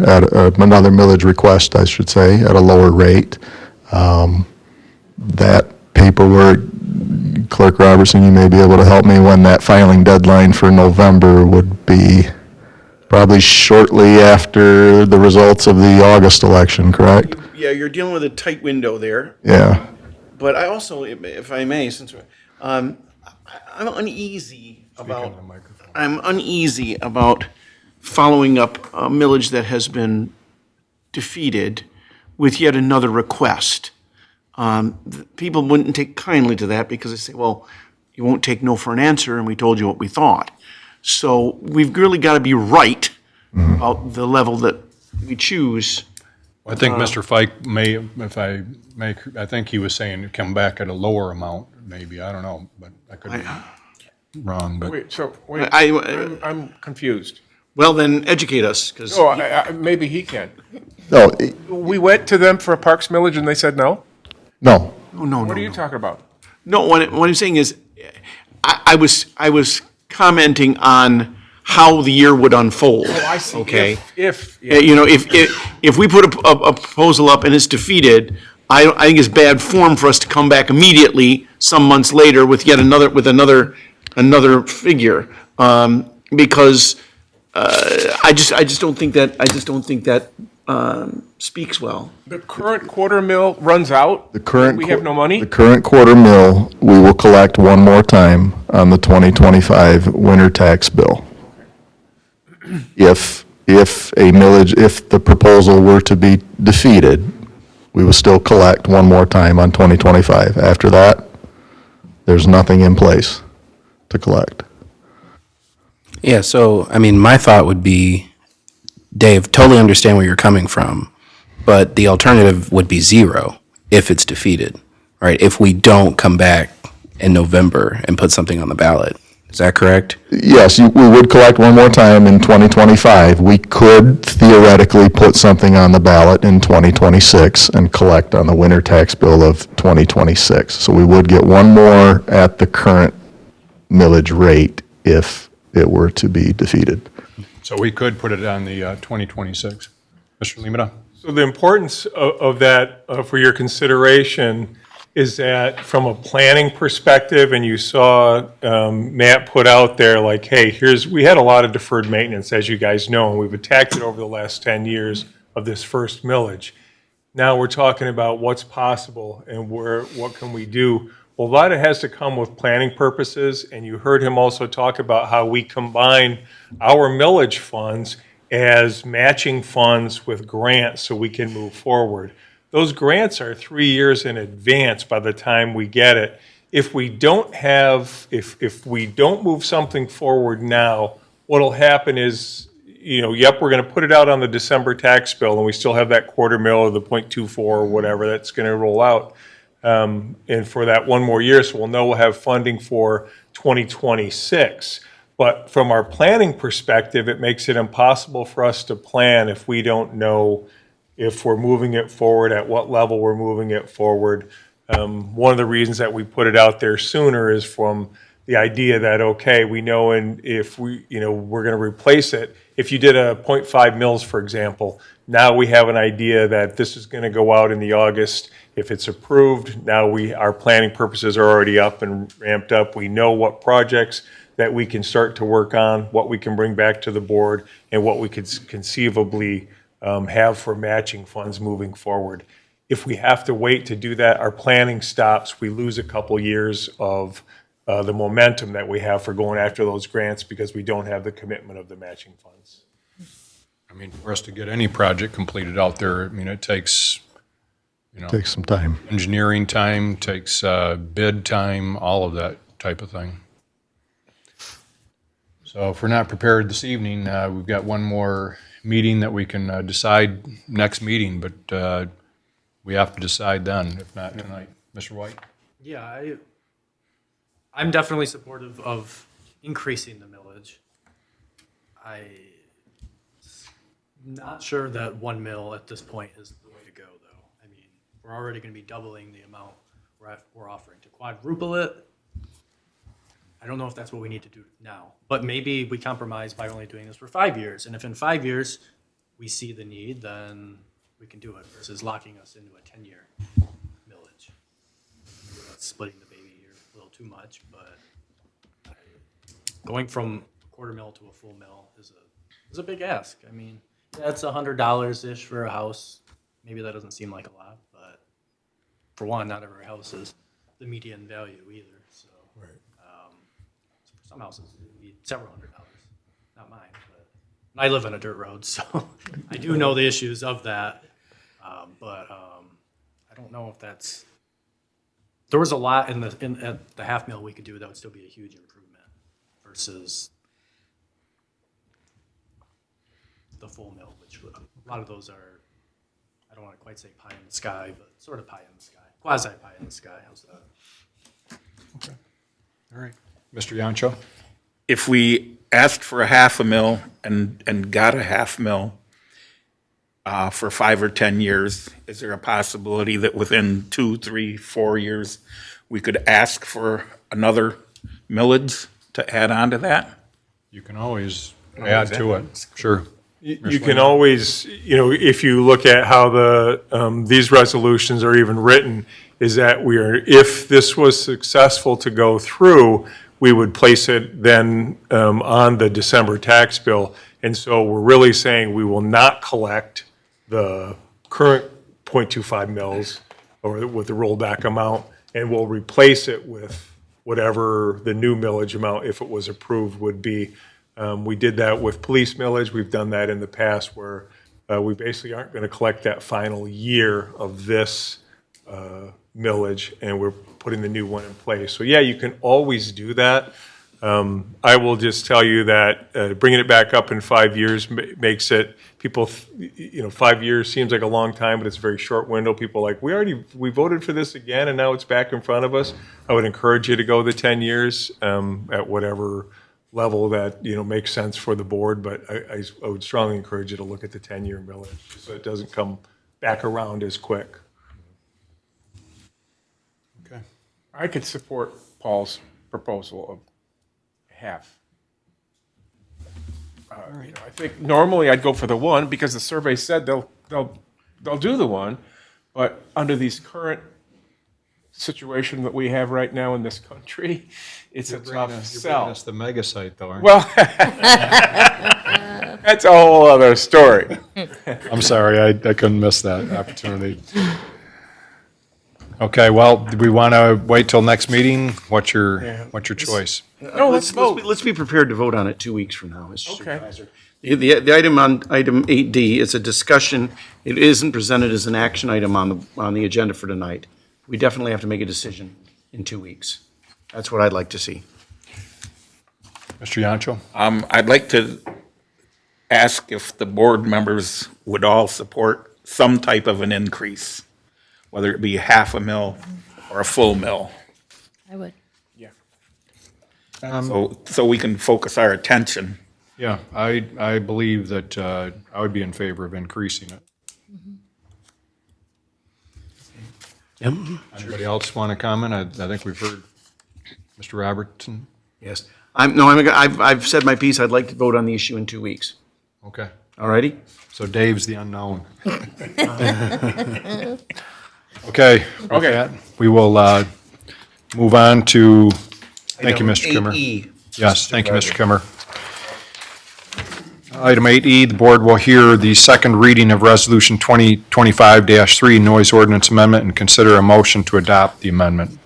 another millage request, I should say, at a lower rate. That paperwork, Clerk Robertson, you may be able to help me when that filing deadline for November would be. Probably shortly after the results of the August election, correct? Yeah, you're dealing with a tight window there. Yeah. But I also, if I may, I'm uneasy about following up a millage that has been defeated with yet another request. People wouldn't take kindly to that because they say, well, you won't take no for an answer, and we told you what we thought. So we've really got to be right about the level that we choose. I think Mr. Fike may, I think he was saying come back at a lower amount, maybe, I don't know, but I could be wrong, but. I'm confused. Well, then educate us, because. Oh, maybe he can. No, We went to them for a Parks millage and they said no? no. What are you talking about? No, what I'm saying is, I was commenting on how the year would unfold. Oh, I see. Okay? If If we put a proposal up and it's defeated, I think it's bad form for us to come back immediately some months later with yet another figure. Because I just don't think that speaks well. the current quarter mill runs out, we have no money? The current quarter mill, we will collect one more time on the 2025 winter tax bill. If the proposal were to be defeated, we will still collect one more time on 2025. After that, there's nothing in place to collect. Yeah, so, my thought would be, Dave, totally understand where you're coming from, but the alternative would be zero if it's defeated, right? If we don't come back in November and put something on the ballot. Is that correct? Yes, we would collect one more time in 2025. We could theoretically put something on the ballot in 2026 and collect on the winter tax bill of 2026. So we would get one more at the current millage rate if it were to be defeated. So we could put it on the 2026. Mr. Limita? So the importance of that for your consideration is that from a planning perspective, and you saw Matt put out there like, hey, we had a lot of deferred maintenance, as you guys know, and we've attacked it over the last 10 years of this first millage. Now we're talking about what's possible and what can we do. Well, a lot of it has to come with planning purposes, and you heard him also talk about how we combine our millage funds as matching funds with grants so we can move forward. Those grants are 3 years in advance by the time we get it. If we don't move something forward now, what'll happen is, yep, we're going to put it out on the December tax bill, and we still have that quarter mil or the 0.24 or whatever that's going to roll out. And for that one more year, so we'll know we'll have funding for 2026. But from our planning perspective, it makes it impossible for us to plan if we don't know if we're moving it forward, at what level we're moving it forward. One of the reasons that we put it out there sooner is from the idea that, okay, we know if we're going to replace it. If you did a 0.5 mils, for example, now we have an idea that this is going to go out in the August. If it's approved, now our planning purposes are already up and ramped up. We know what projects that we can start to work on, what we can bring back to the board, and what we could conceivably have for matching funds moving forward. If we have to wait to do that, our planning stops. We lose a couple years of the momentum that we have for going after those grants because we don't have the commitment of the matching funds. I mean, for us to get any project completed out there, I mean, it takes, Takes some time. engineering time, takes bid time, all of that type of thing. So if we're not prepared this evening, we've got one more meeting that we can decide next meeting, but we have to decide then, if not tonight. Mr. White? Yeah, I'm definitely supportive of increasing the millage. I'm not sure that 1 mil at this point is the way to go, though. I mean, we're already going to be doubling the amount we're offering. To quadruple it, I don't know if that's what we need to do now. But maybe we compromise by only doing this for 5 years. And if in 5 years we see the need, then we can do it versus locking us into a 10-year millage. That's splitting the baby here a little too much, but going from a quarter mil to a full mil is a big ask. I mean, yeah, it's $100-ish for a house. Maybe that doesn't seem like a lot, but for one, not every house is the median value either. So, Right. For some houses, it would be several $100. Not mine, but I live on a dirt road, so I do know the issues of that. But I don't know if that's. There was a lot at the half mil we could do that would still be a huge improvement versus the full mill, which a lot of those are, I don't want to quite say pie in the sky, but sort of pie in the sky, quasi pie in the sky. How's that? Okay. All right. Mr. Yancho? If we asked for a half a mil and got a half mil for 5 or 10 years, is there a possibility that within 2, 3, 4 years, we could ask for another millage to add on to that? You can always add to it, sure. You can always, if you look at how these resolutions are even written, is that if this was successful to go through, we would place it then on the December tax bill. And so we're really saying we will not collect the current 0.25 mils or with the rollback amount, and we'll replace it with whatever the new millage amount, if it was approved, would be. We did that with police millage. We've done that in the past where we basically aren't going to collect that final year of this millage, and we're putting the new one in place. So yeah, you can always do that. I will just tell you that bringing it back up in 5 years makes it, people, 5 years seems like a long time, but it's a very short window. People are like, we voted for this again, and now it's back in front of us. I would encourage you to go the 10 years at whatever level that, makes sense for the board, but I would strongly encourage you to look at the 10-year millage so it doesn't come back around as quick. Okay. I could support Paul's proposal of half. I think normally I'd go for the one because the survey said they'll do the one, but under these current situation that we have right now in this country, it's a tough sell. That's the mega site, though, aren't you? Well, That's a whole other story. I'm sorry, I couldn't miss that opportunity. Okay, well, do we want to wait till next meeting? What's your choice? No, let's be prepared to vote on it 2 weeks from now, Mr. Okay. Supervisor. The item on item 8D is a discussion. It isn't presented as an action item on the agenda for tonight. We definitely have to make a decision in 2 weeks. That's what I'd like to see. Mr. Yancho? I'd like to ask if the board members would all support some type of an increase, whether it be half a mil or a full mil. I would. So we can focus our attention. Yeah, I believe that I would be in favor of increasing it. Yep. Anybody else want to comment? I think we've heard Mr. Robertson. Yes. I've said my piece. I'd like to vote on the issue in 2 weeks. Okay, All righty? so Dave's the unknown. Okay, with that, we will move on to, thank you, Mr. Kimmer. 8E. Yes, thank you, Mr. Kimmer. Item 8E, the board will hear the second reading of Resolution 2025-3 Noise Ordinance Amendment and consider a motion to adopt the amendment.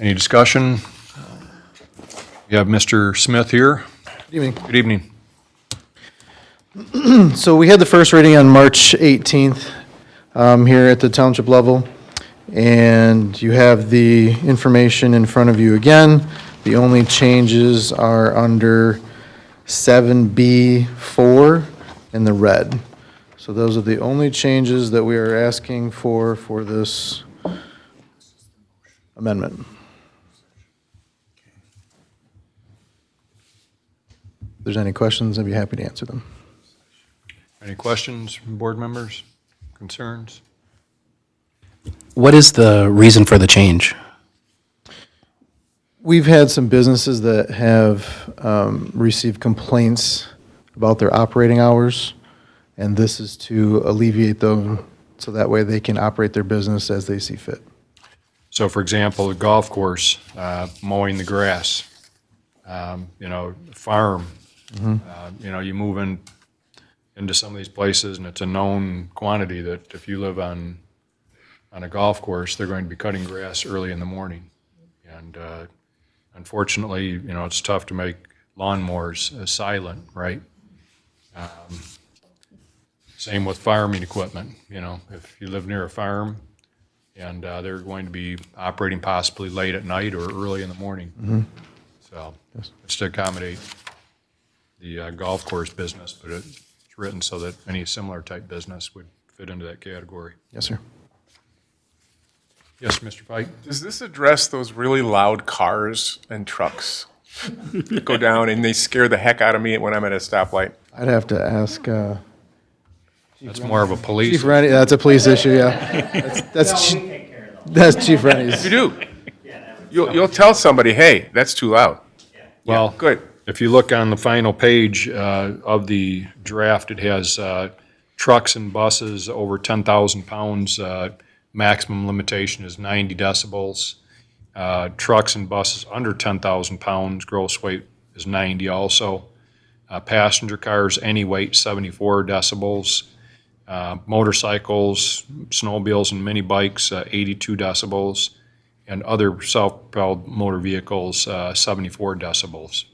Any discussion? We have Mr. Smith here. Good evening. Good evening. So we had the first reading on March 18th here at the township level, and you have the information in front of you again. The only changes are under 7B4 in the red. So those are the only changes that we are asking for this amendment. If there's any questions, I'd be happy to answer them. Any questions from board members, concerns? What is the reason for the change? We've had some businesses that have received complaints about their operating hours, and this is to alleviate them so that way they can operate their business as they see fit. So for example, a golf course, mowing the grass, farm, you move into some of these places and it's a known quantity that if you live on a golf course, they're going to be cutting grass early in the morning. And unfortunately, it's tough to make lawnmowers silent, right? Same with farming equipment, if you live near a farm and they're going to be operating possibly late at night or early in the morning. So it's to accommodate the golf course business, but it's written so that any similar type business would fit into that category. Yes, sir. Yes, Mr. Pike? Does this address those really loud cars and trucks that go down and they scare the heck out of me when I'm at a stoplight? I'd have to ask. That's more of a police. Chief Rennie, that's a police issue, yeah. That's Chief Rennie's. You do. You'll tell somebody, hey, that's too loud. Well, good. If you look on the final page of the draft, it has trucks and buses over 10,000 pounds. Maximum limitation is 90 decibels. Trucks and buses under 10,000 pounds, gross weight is 90 also. Passenger cars, any weight, 74 decibels. Motorcycles, snowmobiles, and mini bikes, 82 decibels. And other self-propelled motor vehicles, 74 decibels.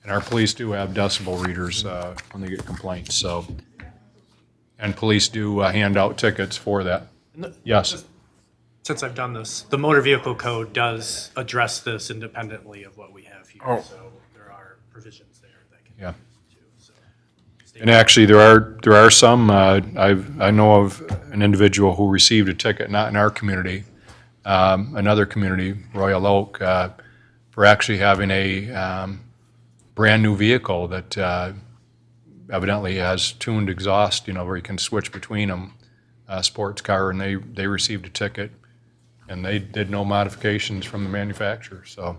And our police do have decibel readers when they get complaints, so. And police do hand out tickets for that. Yes. Since I've done this, the motor vehicle code does address this independently of what we have here. Oh. So there are provisions there that can. Yeah. And actually, there are some, I know of an individual who received a ticket, not in our community, another community, Royal Oak, for actually having a brand-new vehicle that evidently has tuned exhaust, where you can switch between them, sports car, and they received a ticket, and they did no modifications from the manufacturer, so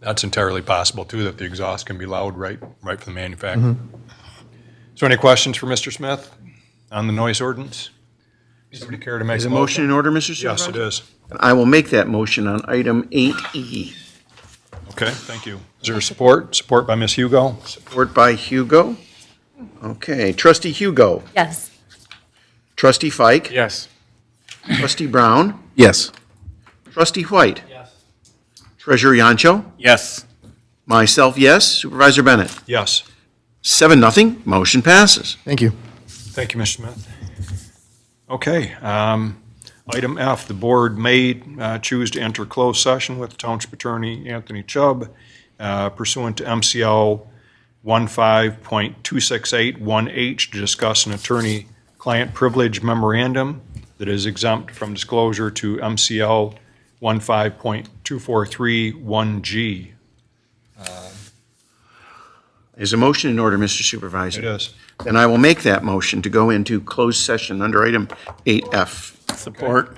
that's entirely possible, too, that the exhaust can be loud right from the manufacturer. So any questions for Mr. Smith on the noise ordinance? Somebody care to make Is a a motion in order, Mr. Supervisor? Yes, it is. I will make that motion on item 8E. Okay, thank you. Is there support? Support by Ms. Hugo? Support by Hugo. Okay, trustee Hugo. Yes. Trustee Fike. Yes. Trustee Brown. Yes. Trustee White. Yes. Treasurer Yancho. Yes. Myself, yes. Supervisor Bennett. Yes. 7-0, motion passes. Thank you. Thank you, Mr. Smith. Okay, item F, the board may choose to enter closed session with Township Attorney Anthony Chubb pursuant to MCL 15.268(1H to discuss an attorney-client privilege memorandum that is exempt from disclosure to MCL 15.2431G. Is a motion in order, Mr. Supervisor? It is. Then I will make that motion to go into closed session under item 8F. Support.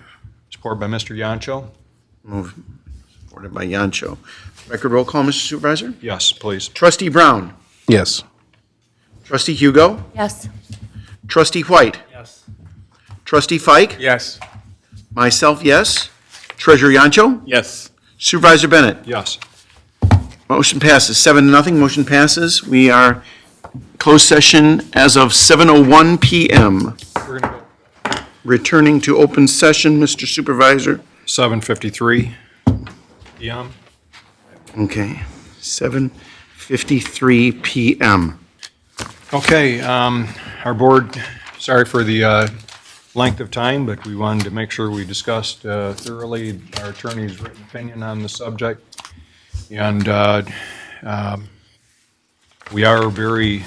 Support by Mr. Yancho? Supported by Yancho. Record roll call, Mr. Supervisor? Yes, please. Trustee Brown. Yes. Trustee Hugo. Yes. Trustee White. Yes. Trustee Fike. Yes. Myself, yes. Treasurer Yancho. Yes. Supervisor Bennett. Yes. Motion passes 7-0. Motion passes. We are closed session as of 7:01 p.m. We're going to go Returning to open session, Mr. Supervisor. 7:53 p.m. Okay, 7:53 p.m. Okay, our board, sorry for the length of time, but we wanted to make sure we discussed thoroughly our attorney's written opinion on the subject. And we are very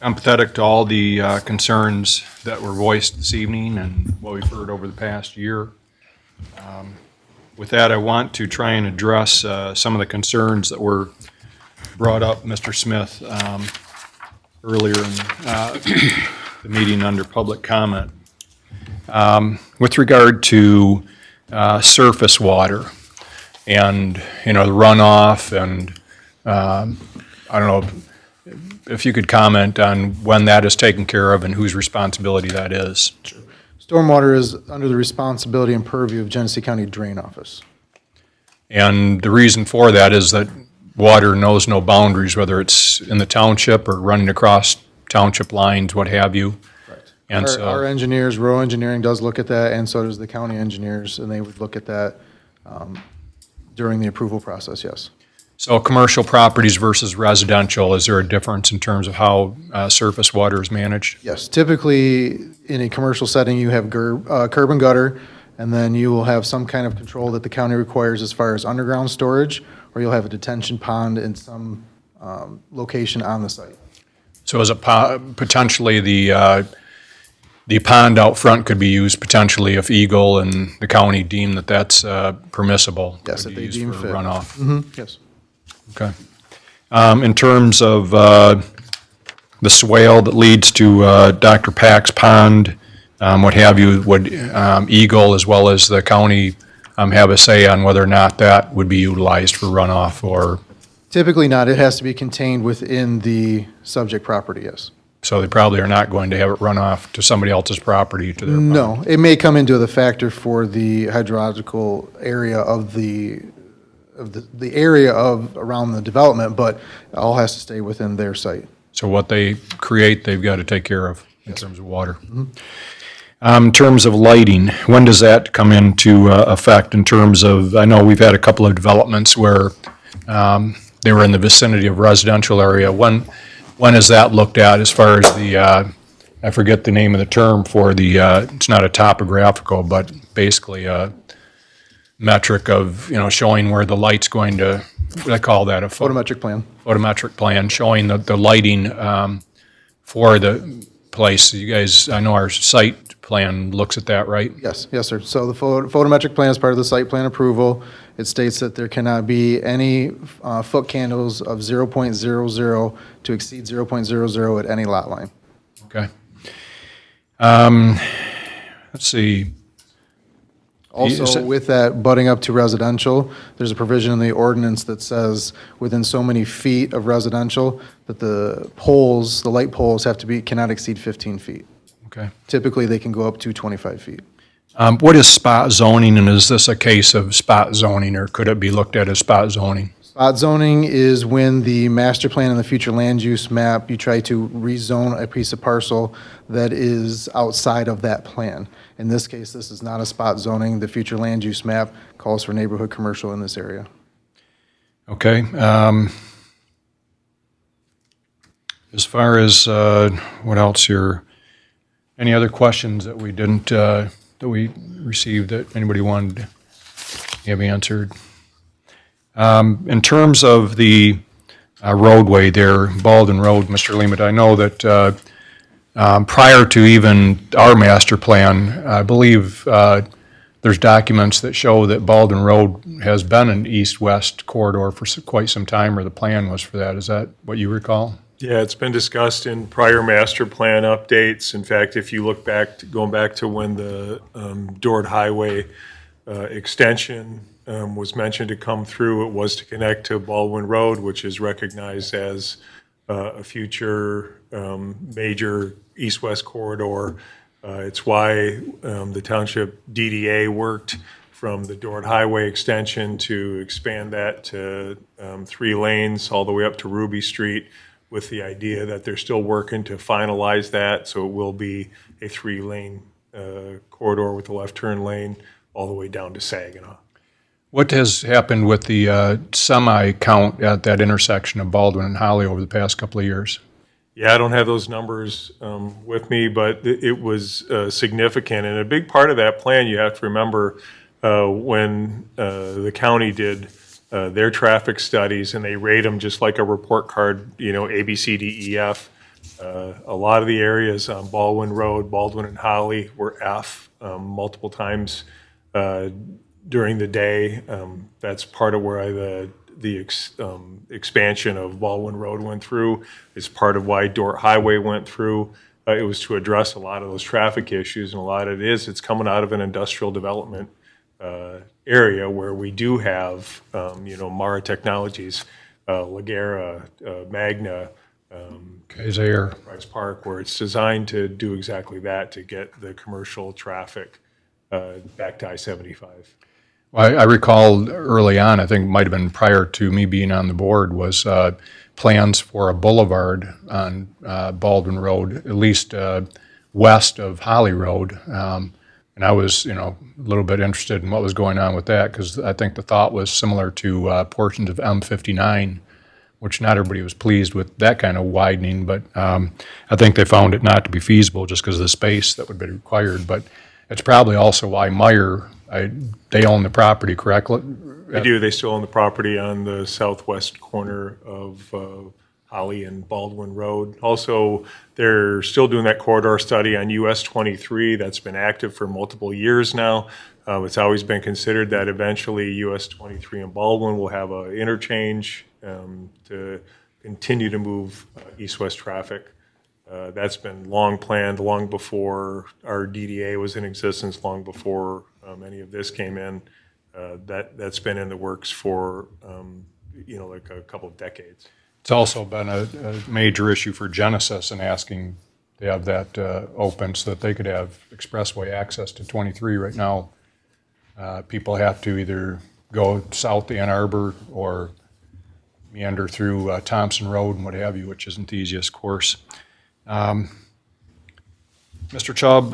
empathetic to all the concerns that were voiced this evening and what we've heard over the past year. With that, I want to try and address some of the concerns that were brought up, Mr. Smith, earlier in the meeting under public comment. With regard to surface water and, the runoff and, I don't know, if you could comment on when that is taken care of and whose responsibility that is. Stormwater is under the responsibility and purview of Genesee County Drain Office. And the reason for that is that water knows no boundaries, whether it's in the township or running across township lines, what have you. And Our engineers, rural engineering does look at that, and so does the county engineers, and they would look at that during the approval process, yes. So commercial properties versus residential, is there a difference in terms of how surface water is managed? Yes, typically, in a commercial setting, you have curb and gutter, and then you will have some kind of control that the county requires as far as underground storage, or you'll have a detention pond in some location on the site. So is it potentially the pond out front could be used potentially if Eagle and the county deem that that's permissible? Yes, could if be they used deem for fit. runoff? Yes. Okay. In terms of the swale that leads to Dr. Pack's Pond, what have you, would Eagle as well as the county have a say on whether or not that would be utilized for runoff or? Typically not. It has to be contained within the subject property, yes. So they probably are not going to have it run off to somebody else's property to their pond? No, it may come into the factor for the hydrological area of the area of around the development, but it all has to stay within their site. So what they create, they've got to take care of in terms of water. In terms of lighting, when does that come into effect in terms of, I know we've had a couple of developments where they were in the vicinity of residential area. When is that looked at as far as the, I forget the name of the term for the, it's not a topographical, but basically a metric of, showing where the light's going to, what do I call that? Photometric plan. Photometric plan, showing the lighting for the place. You guys, I know our site plan looks at that, right? Yes, yes, sir. So the photometric plan is part of the site plan approval. It states that there cannot be any foot candles of 0.00 to exceed 0.00 at any lot line. Okay. Let's see. Also, with that butting up to residential, there's a provision in the ordinance that says within so many feet of residential that the poles, the light poles cannot exceed 15 feet. Okay. Typically, they can go up to 25 feet. What is spot zoning, and is this a case of spot zoning, or could it be looked at as spot zoning? Spot zoning is when the master plan and the future land use map, you try to rezone a piece of parcel that is outside of that plan. In this case, this is not a spot zoning. The future land use map calls for neighborhood commercial in this area. Okay. As far as what else here, any other questions that we didn't, that we received that anybody wanted to have answered? In terms of the roadway there, Baldwin Road, Mr. Leamet, I know that prior to even our master plan, I believe there's documents that show that Baldwin Road has been an east-west corridor for quite some time, or the plan was for that. Is that what you recall? Yeah, it's been discussed in prior master plan updates. In fact, if you look back, going back to when the Dort Highway extension was mentioned to come through, it was to connect to Baldwin Road, which is recognized as a future major east-west corridor. It's why the Township DDA worked from the Dort Highway extension to expand that to 3 lanes all the way up to Ruby Street, with the idea that they're still working to finalize that, so it will be a 3-lane corridor with a left turn lane all the way down to Saginaw. What has happened with the semi count at that intersection of Baldwin and Holly over the past couple of years? Yeah, I don't have those numbers with me, but it was significant. And a big part of that plan, you have to remember, when the county did their traffic studies, and they rate them just like a report card, you know, A, B, C, D, E, F. A lot of the areas on Baldwin Road, Baldwin and Holly were F multiple times during the day. That's part of where the expansion of Baldwin Road went through. It's part of why Dort Highway went through. It was to address a lot of those traffic issues, and a lot of it's coming out of an industrial development area where we do have, you know, Mara Technologies, Ligera, Magna, Kaiser. Price Park, where it's designed to do exactly that, to get the commercial traffic back to I-75. Well, I recall early on, I think it might have been prior to me being on the board, was plans for a boulevard on Baldwin Road, at least west of Holly Road. And I was, you know, a little bit interested in what was going on with that, because I think the thought was similar to portions of M59, which not everybody was pleased with that kind of widening, but I think they found it not to be feasible just because of the space that would be required. But it's probably also why Meyer, they own the property, correct? They do. They still own the property on the southwest corner of Holly and Baldwin Road. Also, they're still doing that corridor study on US 23. That's been active for multiple years now. It's always been considered that eventually US 23 and Baldwin will have an interchange to continue to move east-west traffic. That's been long planned, long before our DDA was in existence, long before any of this came in. That's been in the works for, you know, like a couple of decades. It's also been a major issue for Genesis in asking to have that open so that they could have expressway access to 23. Right now, people have to either go south to Ann Arbor or meander through Thompson Road and what have you, which isn't the easiest course. Mr. Chubb,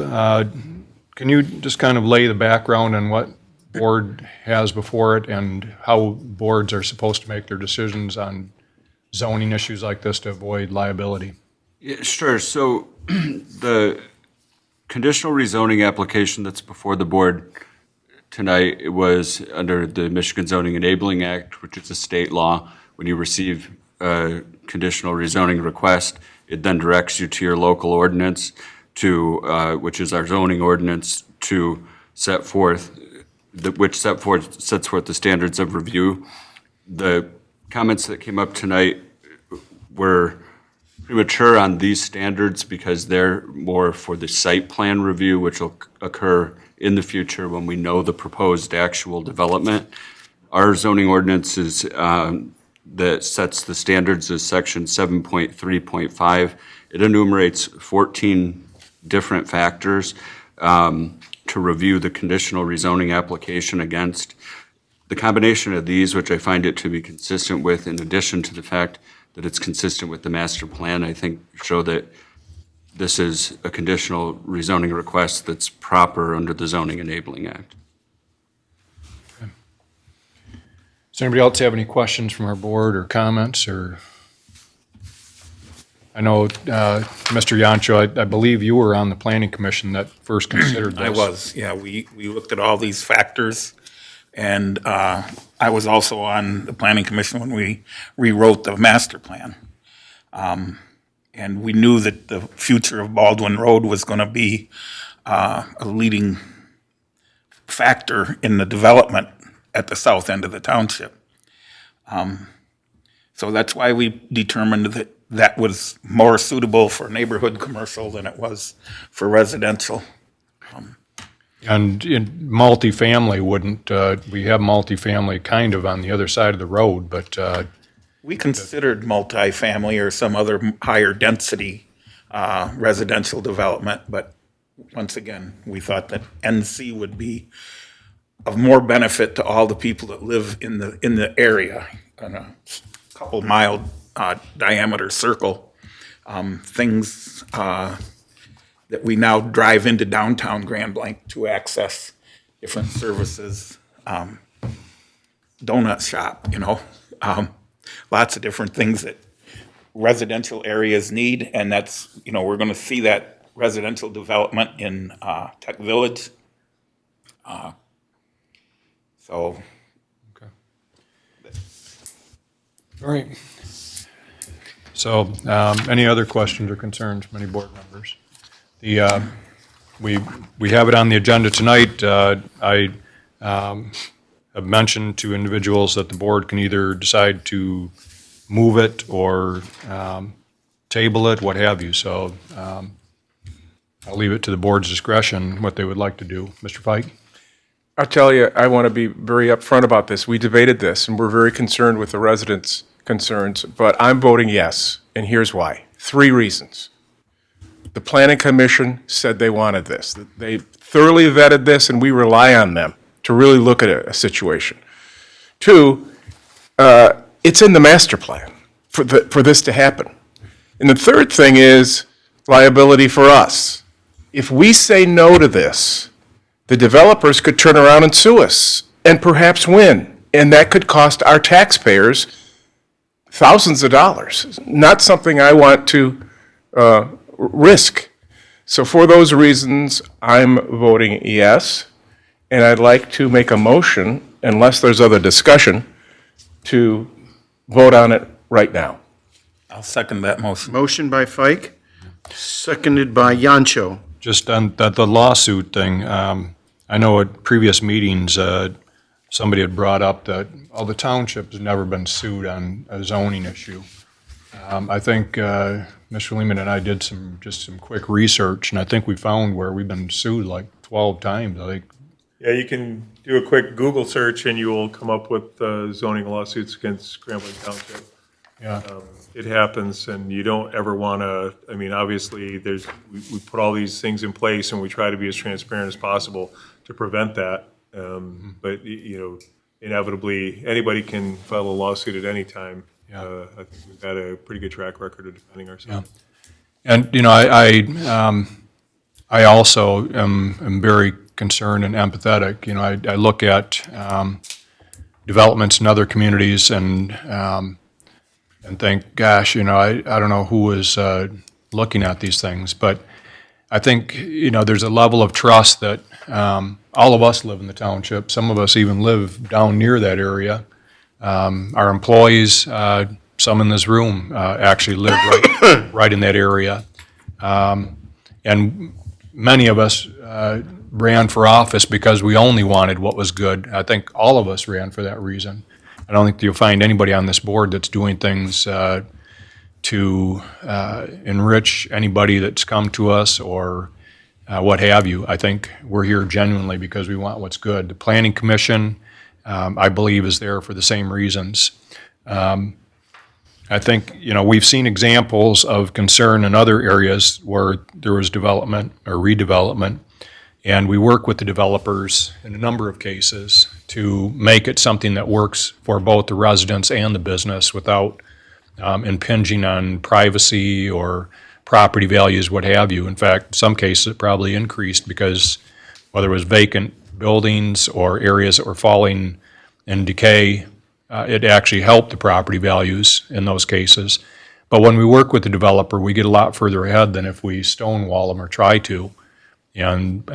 can you just kind of lay the background on what board has before it and how boards are supposed to make their decisions on zoning issues like this to avoid liability? Yeah, sure. So the conditional rezoning application that's before the board tonight, it was under the Michigan Zoning Enabling Act, which is a state law. When you receive a conditional rezoning request, it then directs you to your local ordinance to, which is our zoning ordinance, to set forth, sets forth the standards of review. The comments that came up tonight were premature on these standards because they're more for the site plan review, which will occur in the future when we know the proposed actual development. Our zoning ordinance is, that sets the standards is section 7.3.5. It enumerates 14 different factors. to review the conditional rezoning application against. The combination of these, which I find it to be consistent with, in addition to the fact that it's consistent with the master plan, I think show that this is a conditional rezoning request that's proper under the Zoning Enabling Act. Does anybody else have any questions from our board or comments, or? I know, Mr. Yancho, I believe you were on the planning commission that first considered this. I was, yeah. We looked at all these factors, and I was also on the planning commission when we rewrote the master plan. And we knew that the future of Baldwin Road was going to be a leading factor in the development at the south end of the township. So that's why we determined that that was more suitable for neighborhood commercial than it was for residential. And in multifamily wouldn't, we have multifamily kind of on the other side of the road, but. We considered multifamily or some other higher density residential development, but once again, we thought that NC would be of more benefit to all the people that live in the area, in a couple mile diameter circle. Things that we now drive into downtown Grand Blanc to access different services, donut shop, lots of different things that residential areas need, and that's, we're going to see that residential development in Tech Village. So. Okay. All right. So, any other questions or concerns from any board members? We have it on the agenda tonight. I have mentioned to individuals that the board can either decide to move it or table it, what have you. So I'll leave it to the board's discretion what they would like to do. Mr. Fike? I'll tell you, I want to be very upfront about this. We debated this, and we're very concerned with the residents' concerns, but I'm voting yes, and here's why. 3 reasons. The Planning Commission said they wanted this. They thoroughly vetted this, and we rely on them to really look at a situation. 2, it's in the master plan for this to happen. And the third thing is liability for us. If we say no to this, the developers could turn around and sue us and perhaps win. And that could cost our taxpayers thousands of dollars. Not something I want to risk. So for those reasons, I'm voting yes. And I'd like to make a motion, unless there's other discussion, to vote on it right now. I'll second that motion. Motion by Fike, seconded by Yancho. Just on the lawsuit thing, I know at previous meetings, somebody had brought up that, the township has never been sued on a zoning issue. I think Mr. Lehman and I did some quick research, and I think we found where we've been sued like 12 times, I think. Yeah, you can do a quick Google search and you will come up with zoning lawsuits against Grand Blanc Township. Yeah. It happens, and you don't ever want to, obviously, we put all these things in place and we try to be as transparent as possible to prevent that. But, inevitably, anybody can file a lawsuit at any time. I think we've had a pretty good track record of defending ourselves. Yeah. And, I also am very concerned and empathetic. I look at developments in other communities and think, gosh, I don't know who is looking at these things, but I think, there's a level of trust that all of us live in the township. Some of us even live down near that area. Our employees, some in this room, actually live right in that area. And many of us ran for office because we only wanted what was good. I think all of us ran for that reason. I don't think you'll find anybody on this board that's doing things to enrich anybody that's come to us or what have you. I think we're here genuinely because we want what's good. The Planning Commission, I believe, is there for the same reasons. I think, we've seen examples of concern in other areas where there was development or redevelopment, And we work with the developers in a number of cases to make it something that works for both the residents and the business without impinging on privacy or property values, what have you. In fact, in some cases, it probably increased because whether it was vacant buildings or areas that were falling in decay, it actually helped the property values in those cases. But when we work with the developer, we get a lot further ahead than if we stonewall them or try to. And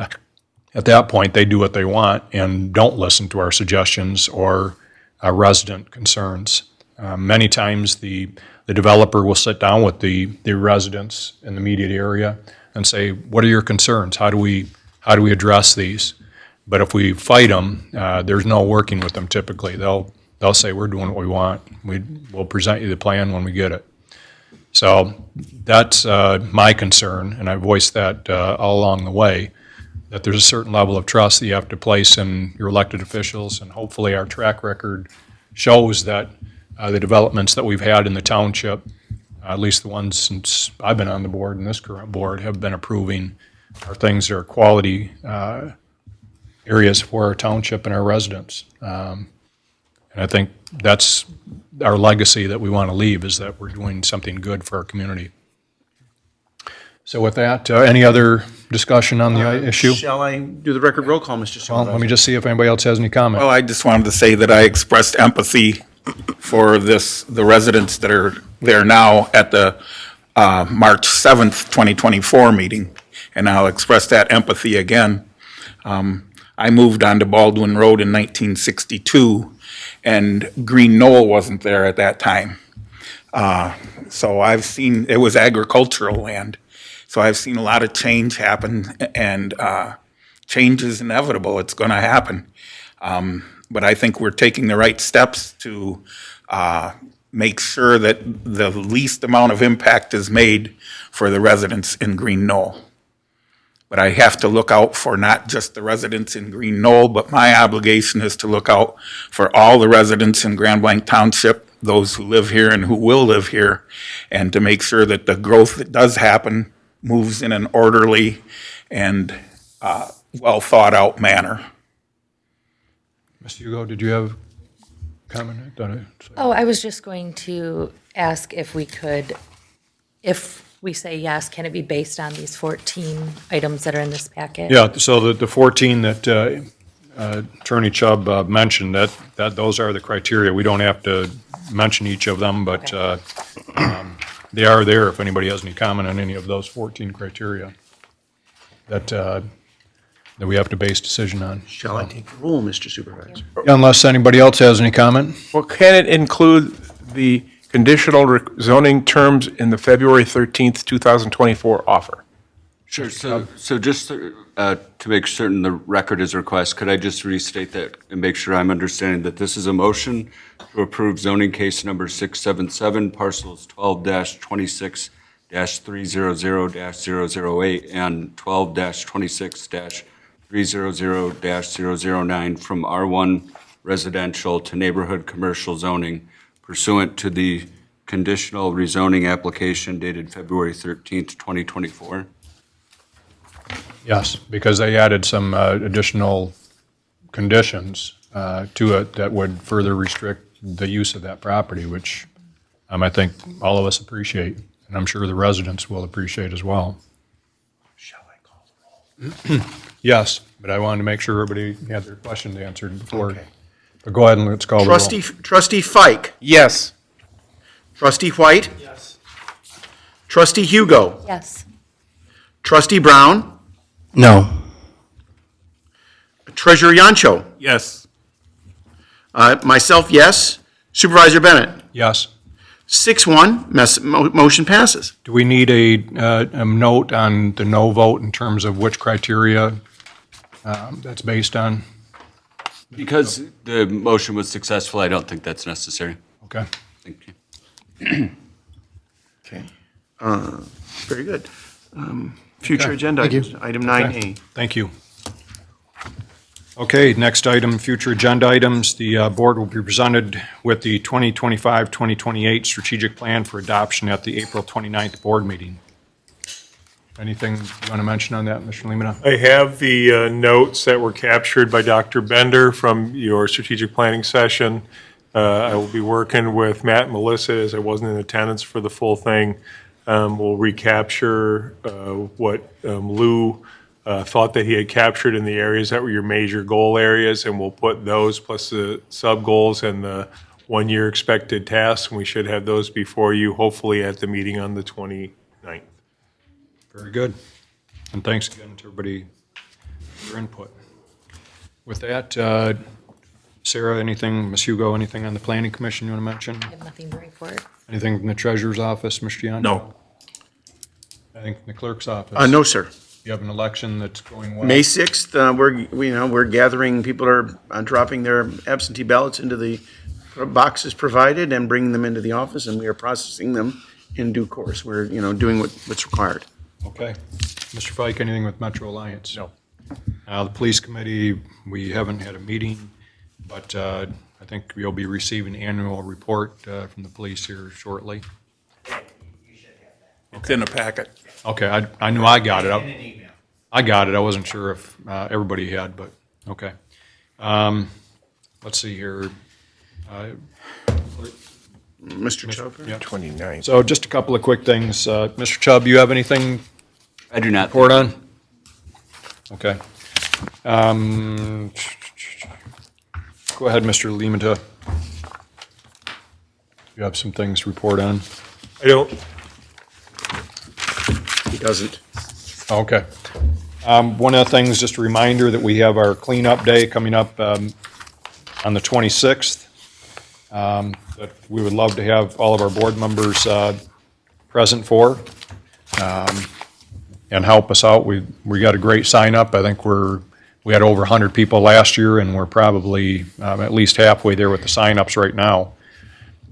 at that point, they do what they want and don't listen to our suggestions or resident concerns. Many times, the developer will sit down with the residents in the immediate area and say, what are your concerns? How do we address these? But if we fight them, there's no working with them typically. They'll say, we're doing what we want. We'll present you the plan when we get it. So that's my concern, and I voiced that all along the way, that there's a certain level of trust that you have to place in your elected officials, and hopefully our track record shows that the developments that we've had in the township, at least the ones since I've been on the board and this current board have been approving, are things that are quality areas for our township and our residents. And I think that's our legacy that we want to leave, is that we're doing something good for our community. So with that, any other discussion on the issue? Shall I do the record roll call, Mr. Well, Supervisor? let me just see if anybody else has any comment. Well, I just wanted to say that I expressed empathy for the residents that are there now at the March 7th, 2024 meeting, and I'll express that empathy again. I moved onto Baldwin Road in 1962, and Green Knoll wasn't there at that time. So I've seen, it was agricultural land. So I've seen a lot of change happen, and change is inevitable. It's going to happen. But I think we're taking the right steps to make sure that the least amount of impact is made for the residents in Green Knoll. But I have to look out for not just the residents in Green Knoll, but my obligation is to look out for all the residents in Grand Blanc Township, those who live here and who will live here, and to make sure that the growth that does happen moves in an orderly and well-thought-out manner. Mr. Hugo, did you have a comment? I was just going to ask if we could, if we say yes, can it be based on these 14 items that are in this packet? Yeah, so the 14 that Attorney Chubb mentioned, that those are the criteria. We don't have to mention each of them, but they are there if anybody has any comment on any of those 14 criteria that we have to base decision on. Shall I take the roll, Mr. Supervisor? Unless anybody else has any comment? Well, can it include the conditional zoning terms in the February 13th, 2024 offer? Sure. So just to make certain the record is request, could I just restate that and make sure I'm understanding that this is a motion to approve zoning case number 677, parcels 12-26-300-008 and 12-26-300-009 from R1 residential to neighborhood commercial zoning pursuant to the conditional rezoning application dated February 13th, 2024? Yes, because they added some additional conditions to it that would further restrict the use of that property, which I think all of us appreciate, and I'm sure the residents will appreciate as well. Shall I call the roll? Yes, but I wanted to make sure everybody had their questions answered before. Okay. But go ahead and let's call the roll. Trustee Fike? Yes. Trustee White? Yes. Trustee Hugo? Yes. Trustee Brown? No. Treasurer Yancho? Yes. Myself, yes. Supervisor Bennett? Yes. 6-1, motion passes. Do we need a note on the no vote in terms of which criteria that's based on? Because the motion was successful, I don't think that's necessary. Okay. Thank you. Okay. Very good. Future agenda items, item 9A. Thank you. Okay, next item, future agenda items. The board will be presented with the 2025-2028 strategic plan for adoption at the April 29th board meeting. Anything you want to mention on that, Mr. Lemata? I have the notes that were captured by Dr. Bender from your strategic planning session. I will be working with Matt and Melissa, as I wasn't in attendance for the full thing. We'll recapture what Lou thought that he had captured in the areas that were your major goal areas, and we'll put those plus the sub-goals and the one-year expected tasks, and we should have those before you, hopefully at the meeting on the 29th. Very good. And thanks again to everybody for your input. With that, Sarah, anything, Ms. Hugo, anything on the planning commission you want to mention? I have nothing to report. Anything from the treasurer's office, Mr. Young? No. Anything from the clerk's office? No, sir. You have an election that's going well? May 6th, we're gathering, people are dropping their absentee ballots into the boxes provided and bringing them into the office, and we are processing them in due course. We're, doing what's required. Okay. Mr. Fike, anything with Metro Alliance? No. The police committee, we haven't had a meeting, but I think you'll be receiving an annual report from the police here shortly. It's in a packet. Okay, I knew I got it. I got it. I wasn't sure if everybody had, but, okay. Let's see here. Mr. Chubb? Yeah. 29. So just a couple of quick things. Mr. Chubb, you have anything I do not. to report on? Okay. Go ahead, Mr. Lemata. You have some things to report on? I don't. He doesn't. Okay. One of the things, just a reminder that we have our cleanup day coming up on the 26th. That we would love to have all of our board members present for and help us out. We got a great sign up. I think we had over 100 people last year, and we're probably at least halfway there with the sign-ups right now.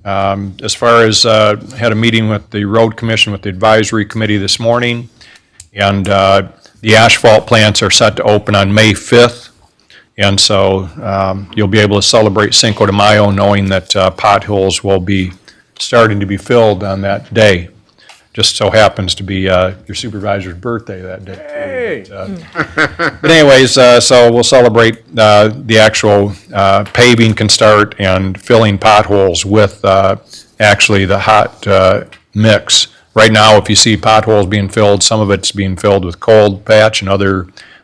As far as, had a meeting with the road commission, with the advisory committee this morning, and the asphalt plants are set to open on May 5th. And so you'll be able to celebrate Cinco de Mayo knowing that potholes will be starting to be filled on that day. Just so happens to be your supervisor's birthday that day. Hey! But anyways, so we'll celebrate the actual paving can start and filling potholes with actually the hot mix. Right now, if you see potholes being filled, some of it's being filled with cold patch, and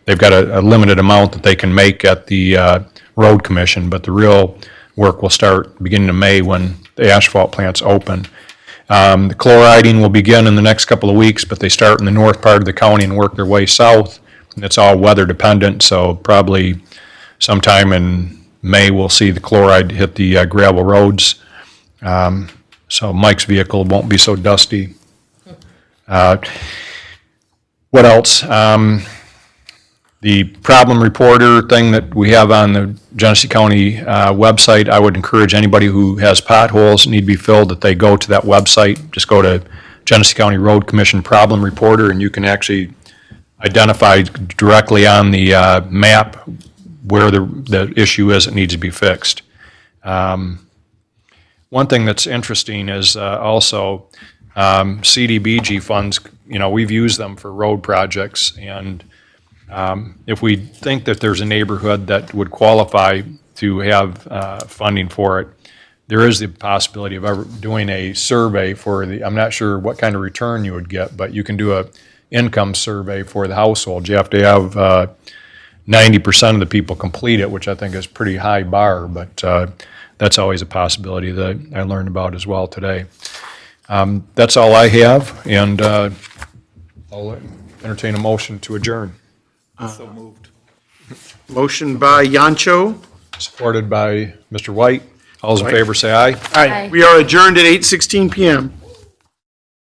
they've got a limited amount that they can make at the road commission, but the real work will start beginning of May when the asphalt plants open. The chloriding will begin in the next couple of weeks, but they start in the north part of the county and work their way south. And it's all weather dependent, so probably sometime in May we'll see the chloride hit the gravel roads. So Mike's vehicle won't be so dusty. What else? The problem reporter thing that we have on the Genesee County website, I would encourage anybody who has potholes that need to be filled that they go to that website. Just go to Genesee County Road Commission Problem Reporter, and you can actually identify directly on the map where the issue is that needs to be fixed. One thing that's interesting is also CDBG funds, we've used them for road projects, and if we think that there's a neighborhood that would qualify to have funding for it, there is the possibility of ever doing a survey for I'm not sure what kind of return you would get, but you can do a income survey for the household. You have to have 90% of the people complete it, which I think is a pretty high bar, but that's always a possibility that I learned about as well today. That's all I have, and I'll entertain a motion to adjourn. So moved. Motion by Yancho. Supported by Mr. White. All those in favor say aye. Aye. We are adjourned at 8:16 PM.